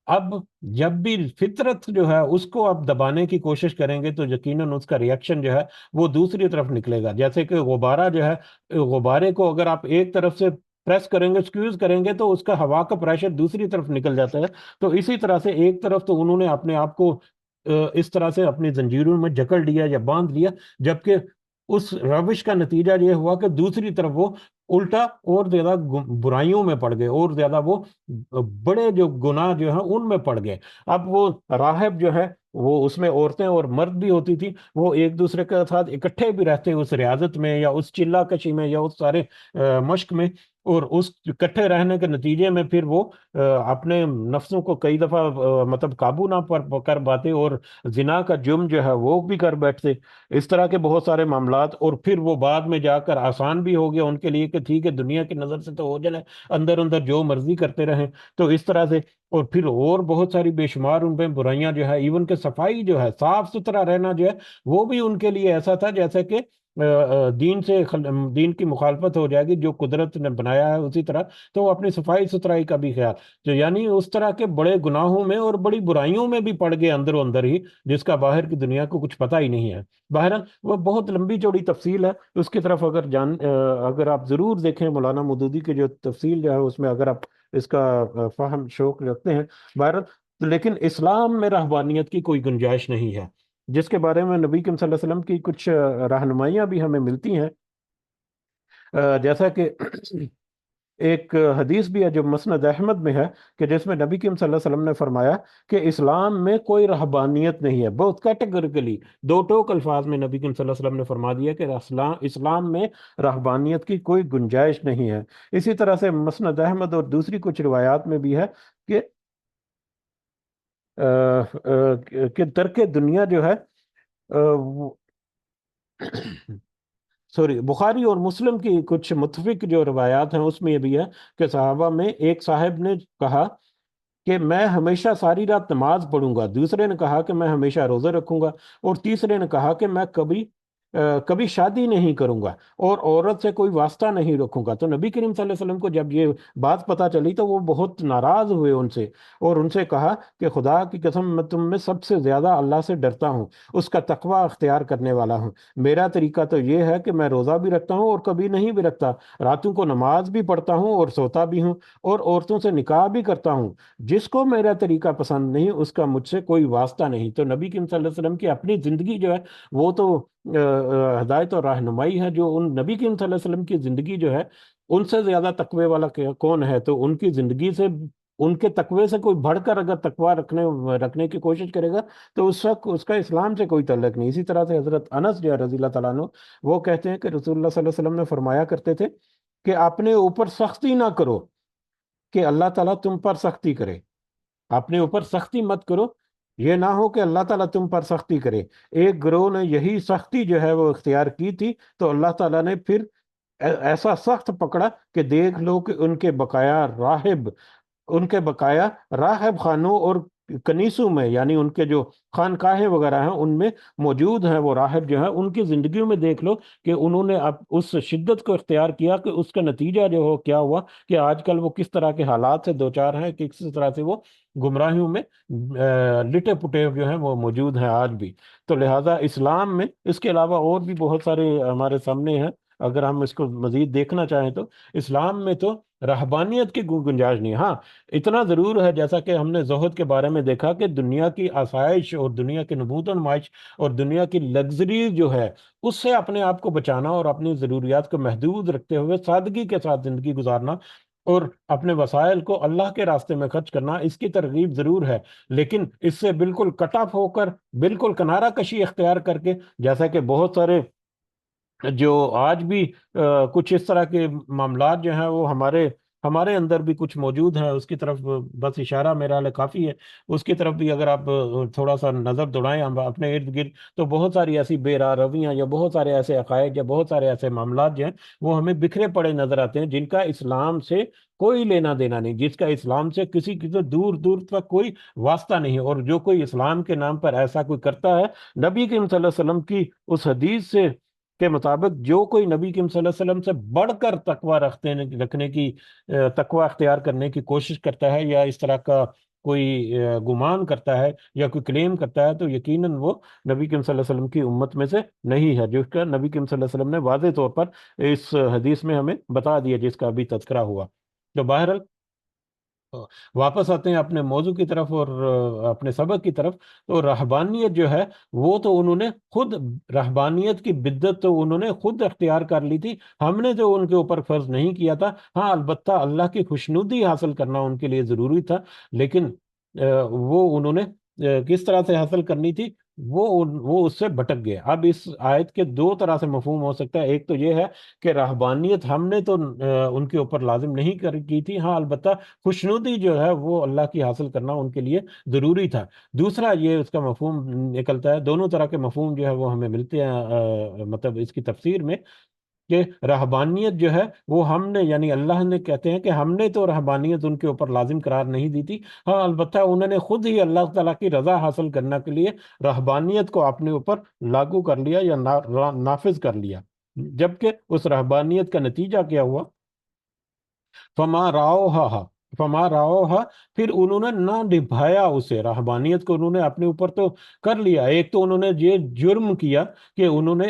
اب جب بھی فطرت جو ہے اس کو آپ دبانے کی کوشش کریں گے تو یقیناً اس کا ریئیکشن جو ہے وہ دوسری طرف نکلے گا۔ جیسے کہ غبارہ جو ہے، غبارے کو اگر آپ ایک طرف سے پریس کریں گے، سکویز کریں گے، تو اس کا ہوا کا پریشر دوسری طرف نکل جاتا ہے۔ تو اسی طرح سے ایک طرف تو انہوں نے اپنے آپ کو اس طرح سے اپنی زنجیروں میں جکڑ لیا یا باندھ لیا، جبکہ اس روش کا نتیجہ یہ ہوا کہ دوسری طرف وہ الٹا اور زیادہ برائیوں میں پڑ گئے، اور زیادہ وہ بڑے جو گناہ جو ہیں ان میں پڑ گئے۔ اب وہ راہب جو ہے، وہ اس میں عورتیں اور مرد بھی ہوتی تھی، وہ ایک دوسرے کے ساتھ اکٹھے بھی رہتے اس ریاضت میں یا اس چلہ کشی میں یا اس سارے مشق میں، اور اس اکٹھے رہنے کے نتیجے میں پھر وہ اپنے نفسوں کو کئی دفعہ مطلب قابو نہ کر پاتے، اور زنا کا جرم جو ہے وہ بھی کر بیٹھتے، اس طرح کے بہت سارے معاملات۔ اور پھر وہ بعد میں جا کر آسان بھی ہو گیا ان کے لیے کہ ٹھیک ہے، دنیا کی نظر سے تو ہو جائے، اندر اندر جو مرضی کرتے رہیں، تو اس طرح سے۔ اور پھر اور بہت ساری بے شمار ان پہ برائیاں جو ہے، ایون کہ صفائی جو ہے، صاف ستھرا رہنا جو ہے، وہ بھی ان کے لیے ایسا تھا جیسے کہ دین کی مخالفت ہو جائے گی، جو قدرت نے بنایا ہے اسی طرح، تو وہ اپنی صفائی ستھرائی کا بھی خیال، تو یعنی اس طرح کے بڑے گناہوں میں اور بڑی برائیوں میں بھی پڑ گئے اندر و اندر ہی، جس کا باہر کی دنیا کو کچھ پتہ ہی نہیں ہے۔ بہرحال وہ بہت لمبی چوڑی تفصیل ہے، اس کی طرف اگر آپ ضرور دیکھیں مولانا مودودی کی جو تفصیل جو ہے، اس میں اگر آپ اس کا فہم شوق رکھتے ہیں، بہرحال لیکن اسلام میں رہبانیت کی کوئی گنجائش نہیں ہے، جس کے بارے میں نبی کریم صلی اللہ علیہ وسلم کی کچھ رہنمائیاں بھی ہمیں ملتی ہیں، جیسا کہ ایک حدیث بھی ہے جو مسند احمد میں ہے، کہ جس میں نبی کریم صلی اللہ علیہ وسلم نے فرمایا کہ اسلام میں کوئی رہبانیت نہیں ہے، بہت کیٹیگریکلی دو ٹوک الفاظ میں نبی کریم صلی اللہ علیہ وسلم نے فرما دیا کہ اسلام میں رہبانیت کی کوئی گنجائش نہیں ہے۔ اسی طرح سے مسند احمد اور دوسری کچھ روایات میں بھی ہے کہ ترک دنیا جو ہے، سوری، بخاری اور مسلم کی کچھ متفق جو روایات ہیں اس میں یہ بھی ہے کہ صحابہ میں ایک صاحب نے کہا کہ میں ہمیشہ ساری رات نماز پڑھوں گا، دوسرے نے کہا کہ میں ہمیشہ روزے رکھوں گا، اور تیسرے نے کہا کہ میں کبھی شادی نہیں کروں گا اور عورت سے کوئی واسطہ نہیں رکھوں گا۔ تو نبی کریم صلی اللہ علیہ وسلم کو جب یہ بات پتہ چلی تو وہ بہت ناراض ہوئے ان سے، اور ان سے کہا کہ خدا کی قسم میں تم میں سب سے زیادہ اللہ سے ڈرتا ہوں، اس کا تقوی اختیار کرنے والا ہوں۔ میرا طریقہ تو یہ ہے کہ میں روزہ بھی رکھتا ہوں اور کبھی نہیں بھی رکھتا، راتوں کو نماز بھی پڑھتا ہوں اور سوتا بھی ہوں، اور عورتوں سے نکاح بھی کرتا ہوں۔ جس کو میرا طریقہ پسند نہیں، اس کا مجھ سے کوئی واسطہ نہیں۔ تو نبی کریم صلی اللہ علیہ وسلم کی اپنی زندگی جو ہے وہ تو ہدایت اور رہنمائی ہے، جو ان نبی کریم صلی اللہ علیہ وسلم کی زندگی جو ہے، ان سے زیادہ تقوی والا کون ہے؟ تو ان کی زندگی سے، ان کے تقوی سے کوئی بڑھ کر اگر تقوی رکھنے کی کوشش کرے گا تو اس وقت اس کا اسلام سے کوئی تعلق نہیں۔ اسی طرح سے حضرت انس جو ہے رضی اللہ تعالیٰ عنہ، وہ کہتے ہیں کہ رسول اللہ صلی اللہ علیہ وسلم نے فرمایا کرتے تھے کہ اپنے اوپر سختی نہ کرو کہ اللہ تعالیٰ تم پر سختی کرے، اپنے اوپر سختی مت کرو، یہ نہ ہو کہ اللہ تعالیٰ تم پر سختی کرے۔ ایک گروہ نے یہی سختی جو ہے وہ اختیار کی تھی، تو اللہ تعالیٰ نے پھر ایسا سخت پکڑا کہ دیکھ لو کہ ان کے بقایا راہب خانوں اور کنیسوں میں، یعنی ان کے جو خانقاہیں وغیرہ ہیں ان میں موجود ہیں وہ راہب جو ہیں، ان کی زندگیوں میں دیکھ لو کہ انہوں نے اب اس شدت کو اختیار کیا کہ اس کا نتیجہ جو ہو کیا ہوا، کہ آج کل وہ کس طرح کے حالات سے دوچار ہیں، کہ کس طرح سے وہ گمراہیوں میں لٹے پٹے جو ہیں وہ موجود ہیں آج بھی۔ تو لہٰذا اسلام میں اس کے علاوہ اور بھی بہت سارے ہمارے سامنے ہیں اگر ہم اس کو مزید دیکھنا چاہیں تو اسلام میں تو رہبانیت کی گنجائش نہیں ہے۔ ہاں، اتنا ضرور ہے، جیسا کہ ہم نے زہد کے بارے میں دیکھا کہ دنیا کی آسائش اور دنیا کی نمود و نمائش اور دنیا کی لگژری جو ہے اس سے اپنے آپ کو بچانا اور اپنی ضروریات کو محدود رکھتے ہوئے سادگی کے ساتھ زندگی گزارنا اور اپنے وسائل کو اللہ کے راستے میں خرچ کرنا، اس کی ترغیب ضرور ہے، لیکن اس سے بالکل کٹ آف ہو کر، بالکل کنارہ کشی اختیار کر کے، جیسا کہ بہت سارے جو آج بھی کچھ اس طرح کے معاملات جو ہیں وہ ہمارے اندر بھی کچھ موجود ہیں، اس کی طرف بس اشارہ میرا حال کافی ہے۔ اس کی طرف بھی اگر آپ تھوڑا سا نظر دوڑائیں ہم اپنے ارد گرد، تو بہت ساری ایسی بے راہ رویاں یا بہت سارے ایسے عقائد یا بہت سارے ایسے معاملات جو ہیں وہ ہمیں بکھرے پڑے نظر آتے ہیں، جن کا اسلام سے کوئی لینا دینا نہیں، جس کا اسلام سے کسی کی تو دور دور تک کوئی واسطہ نہیں، اور جو کوئی اسلام کے نام پر ایسا کوئی کرتا ہے، نبی کریم صلی اللہ علیہ وسلم کی اس حدیث سے کے مطابق جو کوئی نبی کریم صلی اللہ علیہ وسلم سے بڑھ کر تقوی رکھنے کی تقوی اختیار کرنے کی کوشش کرتا ہے، یا اس طرح کا کوئی گمان کرتا ہے یا کوئی کلیم کرتا ہے، تو یقیناً وہ نبی کریم صلی اللہ علیہ وسلم کی امت میں سے نہیں ہے، جو کا نبی کریم صلی اللہ علیہ وسلم نے واضح طور پر اس حدیث میں ہمیں بتا دیا، جس کا ابھی تذکرہ ہوا۔ تو بہرحال واپس آتے ہیں اپنے موضوع کی طرف اور اپنے سبق کی طرف۔ تو رہبانیت جو ہے وہ تو انہوں نے خود، رہبانیت کی بدت تو انہوں نے خود اختیار کر لی تھی، ہم نے تو ان کے اوپر فرض نہیں کیا تھا۔ ہاں، البتہ اللہ کی خوشنودی حاصل کرنا ان کے لیے ضروری تھا، لیکن وہ انہوں نے کس طرح سے حاصل کرنی تھی، وہ اس سے بھٹک گئے۔ اب اس آیت کے دو طرح سے مفہوم ہو سکتا ہے، ایک تو یہ ہے کہ رہبانیت ہم نے تو ان کے اوپر لازم نہیں کی تھی، ہاں البتہ خوشنودی جو ہے وہ اللہ کی حاصل کرنا ان کے لیے ضروری تھا۔ دوسرا یہ اس کا مفہوم نکلتا ہے، دونوں طرح کے مفہوم جو ہے وہ ہمیں ملتے ہیں مطلب اس کی تفسیر میں، کہ رہبانیت جو ہے وہ ہم نے، یعنی اللہ نے کہتے ہیں کہ ہم نے تو رہبانیت ان کے اوپر لازم قرار نہیں دی تھی، ہاں البتہ انہوں نے خود ہی اللہ تعالیٰ کی رضا حاصل کرنے کے لیے رہبانیت کو اپنے اوپر لاگو کر لیا یا نافذ کر لیا، جبکہ اس رہبانیت کا نتیجہ کیا ہوا؟ فما راؤہا فما راؤہا، پھر انہوں نے نہ نبھایا اسے، رہبانیت کو انہوں نے اپنے اوپر تو کر لیا، ایک تو انہوں نے یہ جرم کیا کہ انہوں نے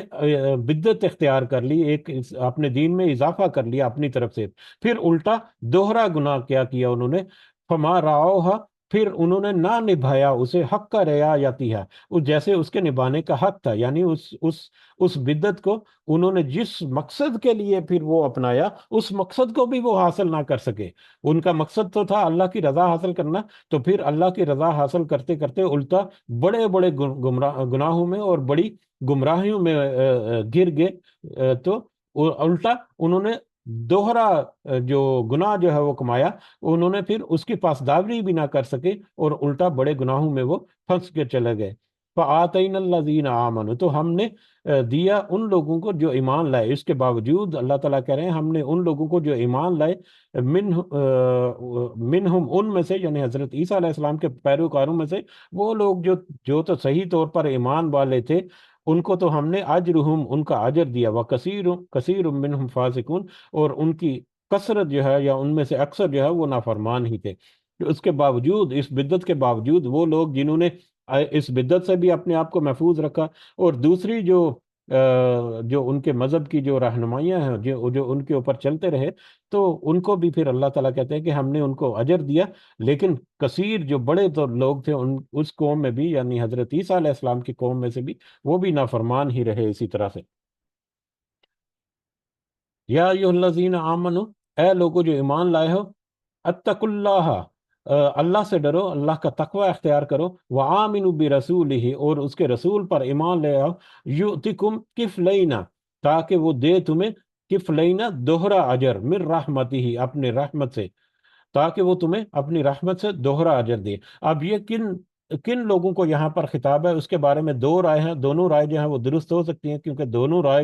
بدعت اختیار کر لی، ایک اپنے دین میں اضافہ کر لیا اپنی طرف سے، پھر الٹا دوہرا گناہ کیا انہوں نے، فما راؤہا، پھر انہوں نے نہ نبھایا اسے حق کا رعایتی ہے، جیسے اس کے نبھانے کا حق تھا، یعنی اس بدعت کو انہوں نے جس مقصد کے لیے پھر وہ اپنایا، اس مقصد کو بھی وہ حاصل نہ کر سکے۔ ان کا مقصد تو تھا اللہ کی رضا حاصل کرنا، تو پھر اللہ کی رضا حاصل کرتے کرتے الٹا بڑے بڑے گناہوں میں اور بڑی گمراہیوں میں گر گئے، تو الٹا انہوں نے دوہرا جو گناہ جو ہے وہ کمایا، انہوں نے پھر اس کی پاسداری بھی نہ کر سکے اور الٹا بڑے گناہوں میں وہ پھنس کے چلے گئے۔ فَآتَيْنَا الَّذِينَ آمَنُوا، تو ہم نے دیا ان لوگوں کو جو ایمان لائے، اس کے باوجود اللہ تعالیٰ کہہ رہے ہیں ہم نے ان لوگوں کو جو ایمان لائے، منہم ان میں سے، یعنی حضرت عیسیٰ علیہ السلام کے پیروکاروں میں سے، وہ لوگ جو تو صحیح طور پر ایمان والے تھے، ان کو تو ہم نے اجرہم، ان کا اجر دیا، وَكَثِيرٌ مِّنْهُمْ فَاسِقُونَ، اور ان کی کثرت جو ہے یا ان میں سے اکثر جو ہے وہ نافرمان ہی تھے۔ اس کے باوجود، اس بدعت کے باوجود، وہ لوگ جنہوں نے اس بدعت سے بھی اپنے آپ کو محفوظ رکھا، اور دوسری جو ان کے مذہب کی جو رہنمائیاں ہیں، جو ان کے اوپر چلتے رہے، تو ان کو بھی پھر اللہ تعالیٰ کہتے ہیں کہ ہم نے ان کو اجر دیا، لیکن کثیر جو بڑے تو لوگ تھے اس قوم میں بھی، یعنی حضرت عیسیٰ علیہ السلام کی قوم میں سے بھی، وہ بھی نافرمان ہی رہے اسی طرح سے۔ یا ایھا الذین آمنو، اے لوگو جو ایمان لائے ہو، اتقوا اللہ، اللہ سے ڈرو، اللہ کا تقوی اختیار کرو، وآمنوا برسولہ، اور اس کے رسول پر ایمان لے آؤ، یؤتکم کفلین، تاکہ وہ دے تمہیں کفلین، دوہرا اجر، من رحمتہ، اپنے رحمت سے، تاکہ وہ تمہیں اپنی رحمت سے دوہرا اجر دے۔ اب یہ کن کن لوگوں کو یہاں پر خطاب ہے، اس کے بارے میں دو رائے ہیں، دونوں رائے جو ہیں وہ درست ہو سکتی ہیں، کیونکہ دونوں رائے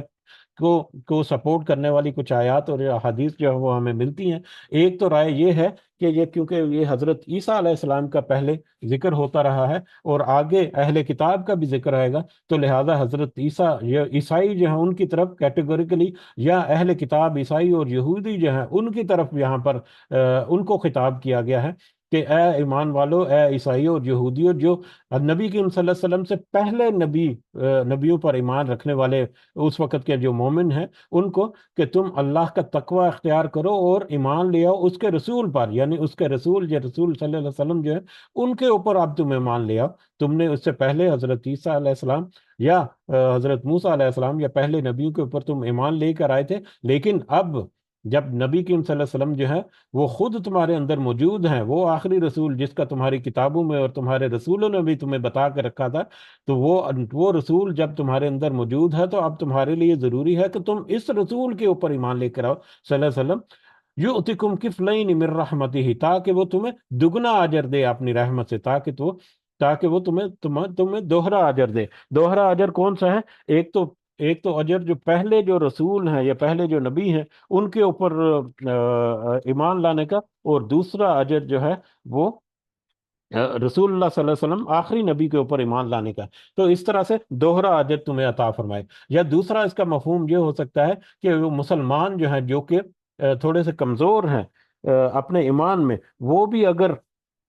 کو سپورٹ کرنے والی کچھ آیات اور حدیث جو ہے وہ ہمیں ملتی ہیں۔ ایک تو رائے یہ ہے کہ کیونکہ یہ حضرت عیسیٰ علیہ السلام کا پہلے ذکر ہوتا رہا ہے اور آگے اہل کتاب کا بھی ذکر آئے گا، تو لہٰذا حضرت عیسائی جو ہیں ان کی طرف کیٹیگوریکلی، یا اہل کتاب عیسائی اور یہودی جو ہیں ان کی طرف یہاں پر ان کو خطاب کیا گیا ہے کہ اے ایمان والو، اے عیسائیوں اور یہودیوں، جو نبی کریم صلی اللہ علیہ وسلم سے پہلے نبیوں پر ایمان رکھنے والے اس وقت کے جو مومن ہیں، ان کو کہ تم اللہ کا تقوی اختیار کرو اور ایمان لے آؤ اس کے رسول پر، یعنی اس کے رسول، جو رسول صلی اللہ علیہ وسلم جو ہے ان کے اوپر اب تم ایمان لے آؤ۔ تم نے اس سے پہلے حضرت عیسیٰ علیہ السلام یا حضرت موسیٰ علیہ السلام یا پہلے نبیوں کے اوپر تم ایمان لے کر آئے تھے، لیکن اب جب نبی کریم صلی اللہ علیہ وسلم جو ہے وہ خود تمہارے اندر موجود ہیں، وہ آخری رسول جس کا تمہاری کتابوں میں اور تمہارے رسولوں نے بھی تمہیں بتا کے رکھا تھا، تو وہ رسول جب تمہارے اندر موجود ہے تو اب تمہارے لیے ضروری ہے کہ تم اس رسول کے اوپر ایمان لے کر آؤ صلی اللہ علیہ وسلم، یؤتکم کفلین من رحمتہ، تاکہ وہ تمہیں دگنا اجر دے اپنی رحمت سے، تاکہ وہ تمہیں دوہرا اجر دے۔ دوہرا اجر کون سا ہے؟ ایک تو اجر جو پہلے جو رسول ہیں یا پہلے جو نبی ہیں ان کے اوپر ایمان لانے کا، اور دوسرا اجر جو ہے وہ رسول اللہ صلی اللہ علیہ وسلم آخری نبی کے اوپر ایمان لانے کا۔ تو اس طرح سے دوہرا اجر تمہیں عطا فرمائے۔ یا دوسرا اس کا مفہوم یہ ہو سکتا ہے کہ وہ مسلمان جو ہیں جو کہ تھوڑے سے کمزور ہیں اپنے ایمان میں، وہ بھی اگر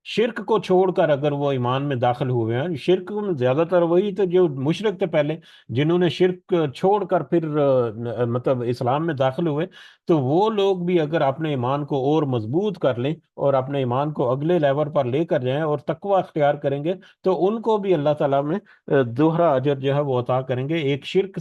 شرک کو چھوڑ کر اگر وہ ایمان میں داخل ہوئے ہیں، شرک میں زیادہ تر وہی تو جو مشرک تھے پہلے، جنہوں نے شرک چھوڑ کر پھر مطلب اسلام میں داخل ہوئے، تو وہ لوگ بھی اگر اپنے ایمان کو اور مضبوط کر لیں اور اپنے ایمان کو اگلے لیول پر لے کر جائیں اور تقوی اختیار کریں گے، تو ان کو بھی اللہ تعالیٰ میں دوہرا اجر جو ہے وہ عطا کریں گے، ایک شرک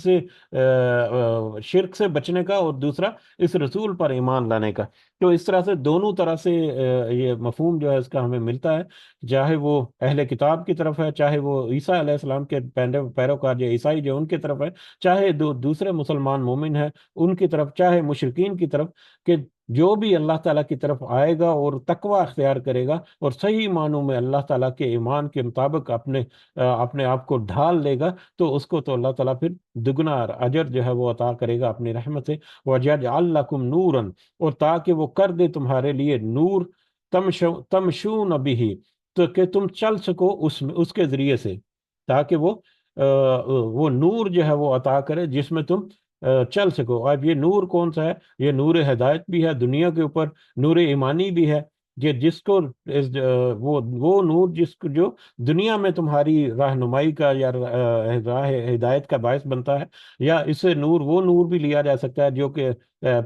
سے بچنے کا اور دوسرا اس رسول پر ایمان لانے کا۔ تو اس طرح سے دونوں طرح سے یہ مفہوم جو ہے اس کا ہمیں ملتا ہے، چاہے وہ اہل کتاب کی طرف ہے، چاہے وہ عیسیٰ علیہ السلام کے پیروکار جو عیسائی جو ان کی طرف ہے، چاہے دوسرے مسلمان مومن ہیں ان کی طرف، چاہے مشرکین کی طرف، کہ جو بھی اللہ تعالیٰ کی طرف آئے گا اور تقوی اختیار کرے گا اور صحیح معنوں میں اللہ تعالیٰ کے ایمان کے مطابق اپنے آپ کو ڈھال لے گا، تو اس کو تو اللہ تعالیٰ پھر دگنا اجر جو ہے وہ عطا کرے گا اپنی رحمت سے۔ وَجَعَلَ لَكُمْ نُورًا، اور تاکہ وہ کر دے تمہارے لیے نور، تمشون بِہِ، تو کہ تم چل سکو اس کے ذریعے سے، تاکہ وہ نور جو ہے وہ عطا کرے جس میں تم چل سکو۔ اب یہ نور کون سا ہے؟ یہ نور ہدایت بھی ہے دنیا کے اوپر، نور ایمانی بھی ہے، یہ جس کو وہ نور جس کو جو دنیا میں تمہاری رہنمائی کا یا راہ ہدایت کا باعث بنتا ہے، یا اس سے وہ نور بھی لیا جا سکتا ہے جو کہ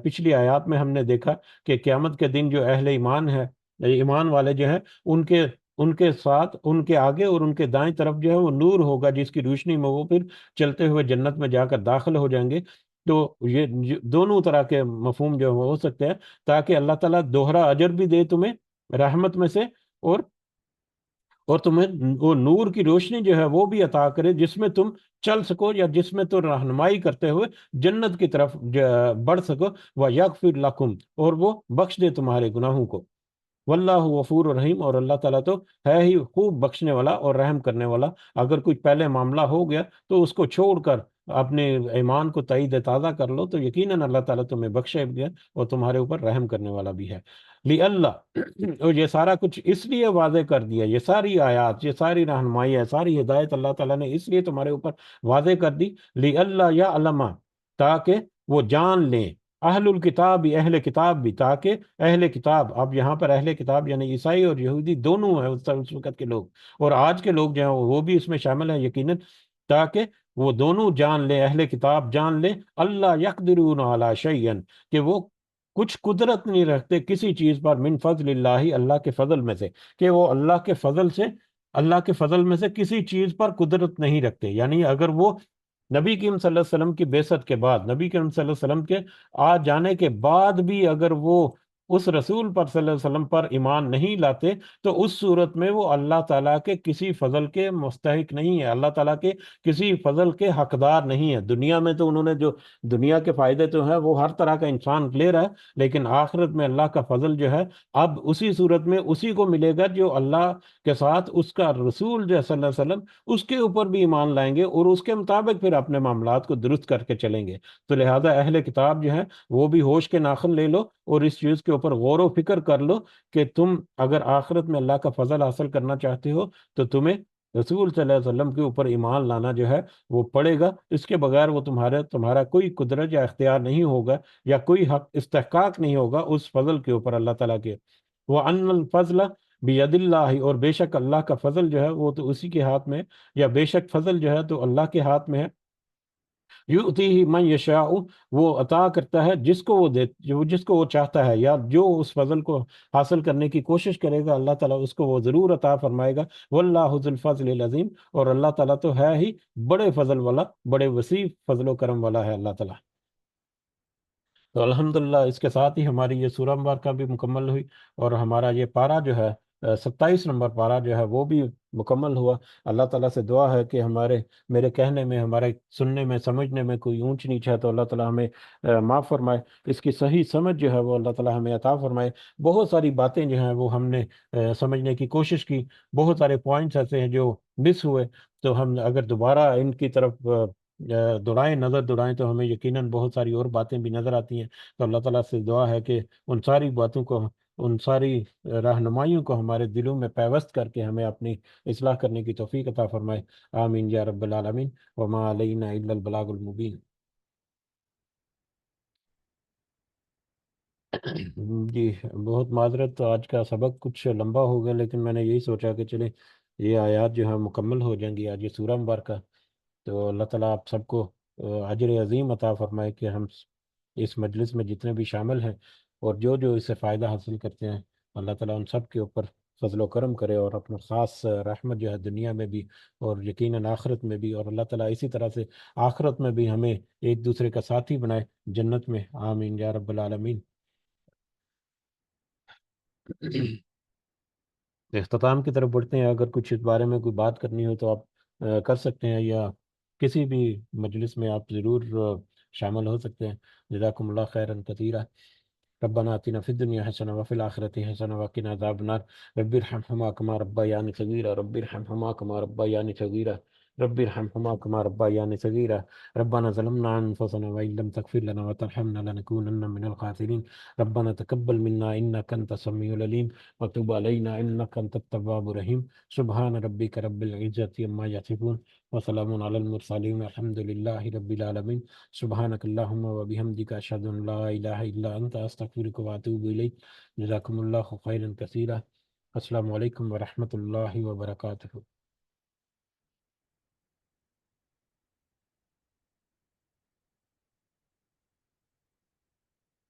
پچھلی آیات میں ہم نے دیکھا کہ قیامت کے دن جو اہل ایمان ہے، ایمان والے جو ہیں، ان کے ساتھ، ان کے آگے اور ان کے دائیں طرف جو ہے وہ نور ہوگا جس کی روشنی میں وہ پھر چلتے ہوئے جنت میں جا کر داخل ہو جائیں گے۔ تو یہ دونوں طرح کے مفہوم جو ہو سکتے ہیں، تاکہ اللہ تعالیٰ دوہرا اجر بھی دے تمہیں رحمت میں سے، اور تمہیں وہ نور کی روشنی جو ہے وہ بھی عطا کرے جس میں تم چل سکو، یا جس میں تو رہنمائی کرتے ہوئے جنت کی طرف بڑھ سکو۔ وَيَغْفِرْ لَكُمْ، اور وہ بخش دے تمہارے گناہوں کو۔ واللہ غفور الرحیم، اور اللہ تعالیٰ تو ہے ہی خوب بخشنے والا اور رحم کرنے والا۔ اگر کوئی پہلے معاملہ ہو گیا تو اس کو چھوڑ کر اپنے ایمان کو تائید تازہ کر لو، تو یقیناً اللہ تعالیٰ تمہیں بخشے گا اور تمہارے اوپر رحم کرنے والا بھی ہے۔ اللہ، اور یہ سارا کچھ اس لیے واضح کر دیا، یہ ساری آیات، یہ ساری رہنمائی ہے، ساری ہدایت اللہ تعالیٰ نے اس لیے تمہارے اوپر واضح کر دی، اللہ یا علما، تاکہ وہ جان لیں، اہل الکتاب بھی، اہل کتاب بھی، تاکہ اہل کتاب، اب یہاں پر اہل کتاب یعنی عیسائی اور یہودی دونوں ہیں، اس وقت کے لوگ اور آج کے لوگ جو ہیں وہ بھی اس میں شامل ہیں یقیناً، تاکہ وہ دونوں جان لیں، اہل کتاب جان لیں، اللہ یقدرون علی شیئن، کہ وہ کچھ قدرت نہیں رکھتے کسی چیز پر، من فضل اللہ، اللہ کے فضل میں سے، کہ وہ اللہ کے فضل میں سے کسی چیز پر قدرت نہیں رکھتے، یعنی اگر وہ نبی کریم صلی اللہ علیہ وسلم کی بعثت کے بعد، نبی کریم صلی اللہ علیہ وسلم کے آ جانے کے بعد بھی اگر وہ اس رسول پر صلی اللہ علیہ وسلم پر ایمان نہیں لاتے، تو اس صورت میں وہ اللہ تعالیٰ کے کسی فضل کے مستحق نہیں ہے، اللہ تعالیٰ کے کسی فضل کے حقدار نہیں ہے۔ دنیا میں تو انہوں نے جو دنیا کے فائدے تو ہیں وہ ہر طرح کا انسان لے رہا ہے، لیکن آخرت میں اللہ کا فضل جو ہے اب اسی صورت میں اسی کو ملے گا جو اللہ کے ساتھ اس کا رسول جو صلی اللہ علیہ وسلم اس کے اوپر بھی ایمان لائیں گے اور اس کے مطابق پھر اپنے معاملات کو درست کر کے چلیں گے۔ تو لہٰذا اہل کتاب جو ہیں وہ بھی ہوش کے ناخن لے لو اور اس چیز کے اوپر غور و فکر کر لو کہ تم اگر آخرت میں اللہ کا فضل حاصل کرنا چاہتے ہو تو تمہیں رسول صلی اللہ علیہ وسلم کے اوپر ایمان لانا جو ہے وہ پڑے گا، اس کے بغیر وہ تمہارا کوئی قدرت یا اختیار نہیں ہوگا، یا کوئی حق استحقاق نہیں ہوگا اس فضل کے اوپر اللہ تعالیٰ کے۔ وَأَنَّ الْفَضْلَ بیدللہ، اور بے شک اللہ کا فضل جو ہے وہ تو اسی کے ہاتھ میں ہے، یا بے شک فضل جو ہے تو اللہ کے ہاتھ میں ہے، یؤتیہ من یشاء، وہ عطا کرتا ہے جس کو وہ جس کو وہ چاہتا ہے، یا جو اس فضل کو حاصل کرنے کی کوشش کرے گا اللہ تعالیٰ اس کو وہ ضرور عطا فرمائے گا۔ واللہ ذو الفضل العظیم، اور اللہ تعالیٰ تو ہے ہی بڑے فضل والا، بڑے وسیع فضل و کرم والا ہے اللہ تعالیٰ۔ تو الحمدللہ اس کے ساتھ ہی ہماری یہ سورہ مبارکہ بھی مکمل ہوئی، اور ہمارا یہ پارہ جو ہے 27 نمبر پارہ جو ہے وہ بھی مکمل ہوا۔ اللہ تعالیٰ سے دعا ہے کہ میرے کہنے میں، ہمارے سننے میں، سمجھنے میں کوئی اونچ نیچ ہے تو اللہ تعالیٰ ہمیں معاف فرمائے، اس کی صحیح سمجھ جو ہے وہ اللہ تعالیٰ ہمیں عطا فرمائے۔ بہت ساری باتیں جو ہیں وہ ہم نے سمجھنے کی کوشش کی، بہت سارے پوائنٹس ایسے ہیں جو مس ہوئے، تو ہم اگر دوبارہ ان کی طرف نظر دوڑائیں تو ہمیں یقیناً بہت ساری اور باتیں بھی نظر آتی ہیں۔ تو اللہ تعالیٰ سے دعا ہے کہ ان ساری باتوں کو، ان ساری رہنمائیوں کو ہمارے دلوں میں پیوست کر کے ہمیں اپنی اصلاح کرنے کی توفیق عطا فرمائے۔ آمین یا رب العالمین، وما علینا الا البلاغ المبین۔ جی بہت معذرت، تو آج کا سبق کچھ لمبا ہو گیا، لیکن میں نے یہی سوچا کہ چلے یہ آیات جو ہے مکمل ہو جائیں گی آج یہ سورہ مبارکہ۔ تو اللہ تعالیٰ آپ سب کو اجر عظیم عطا فرمائے کہ ہم اس مجلس میں جتنے بھی شامل ہیں اور جو اس سے فائدہ حاصل کرتے ہیں، اللہ تعالیٰ ان سب کے اوپر فضل و کرم کرے، اور اپنا خاص رحمت جو ہے دنیا میں بھی اور یقیناً آخرت میں بھی، اور اللہ تعالیٰ اسی طرح سے آخرت میں بھی ہمیں ایک دوسرے کا ساتھی بنائے جنت میں۔ آمین یا رب العالمین۔ اختتام کی طرف بڑھتے ہیں، اگر کچھ اس بارے میں کوئی بات کرنی ہو تو آپ کر سکتے ہیں، یا کسی بھی مجلس میں آپ ضرور شامل ہو سکتے ہیں۔ جزاکم اللہ خیرا کثیرا۔ ربنا آتنا فی الدنیا حسنہ وفی الآخرۃ حسنہ وقنا عذاب النار۔ رب ارحمہما کما ربیانی صغیرا، رب ارحمہما کما ربیانی صغیرا، رب ارحمہما کما ربیانی صغیرا۔ ربنا ظلمنا انفسنا وان لم تغفر لنا وترحمنا لنكونن من الخاسرین۔ ربنا تقبل منا انک انت السمیع العلیم وتب علینا انک انت التواب الرحیم۔ سبحان ربک رب العزة عما یصفون وسلام علی المرسلین الحمد للہ رب العالمین۔ سبحانک اللہم وبحمدک، اشہد ان لا الہ الا انت، استغفرک واتوب الیک۔ جزاکم اللہ خیرا کثیرا۔ السلام علیکم ورحمۃ اللہ وبرکاتہ۔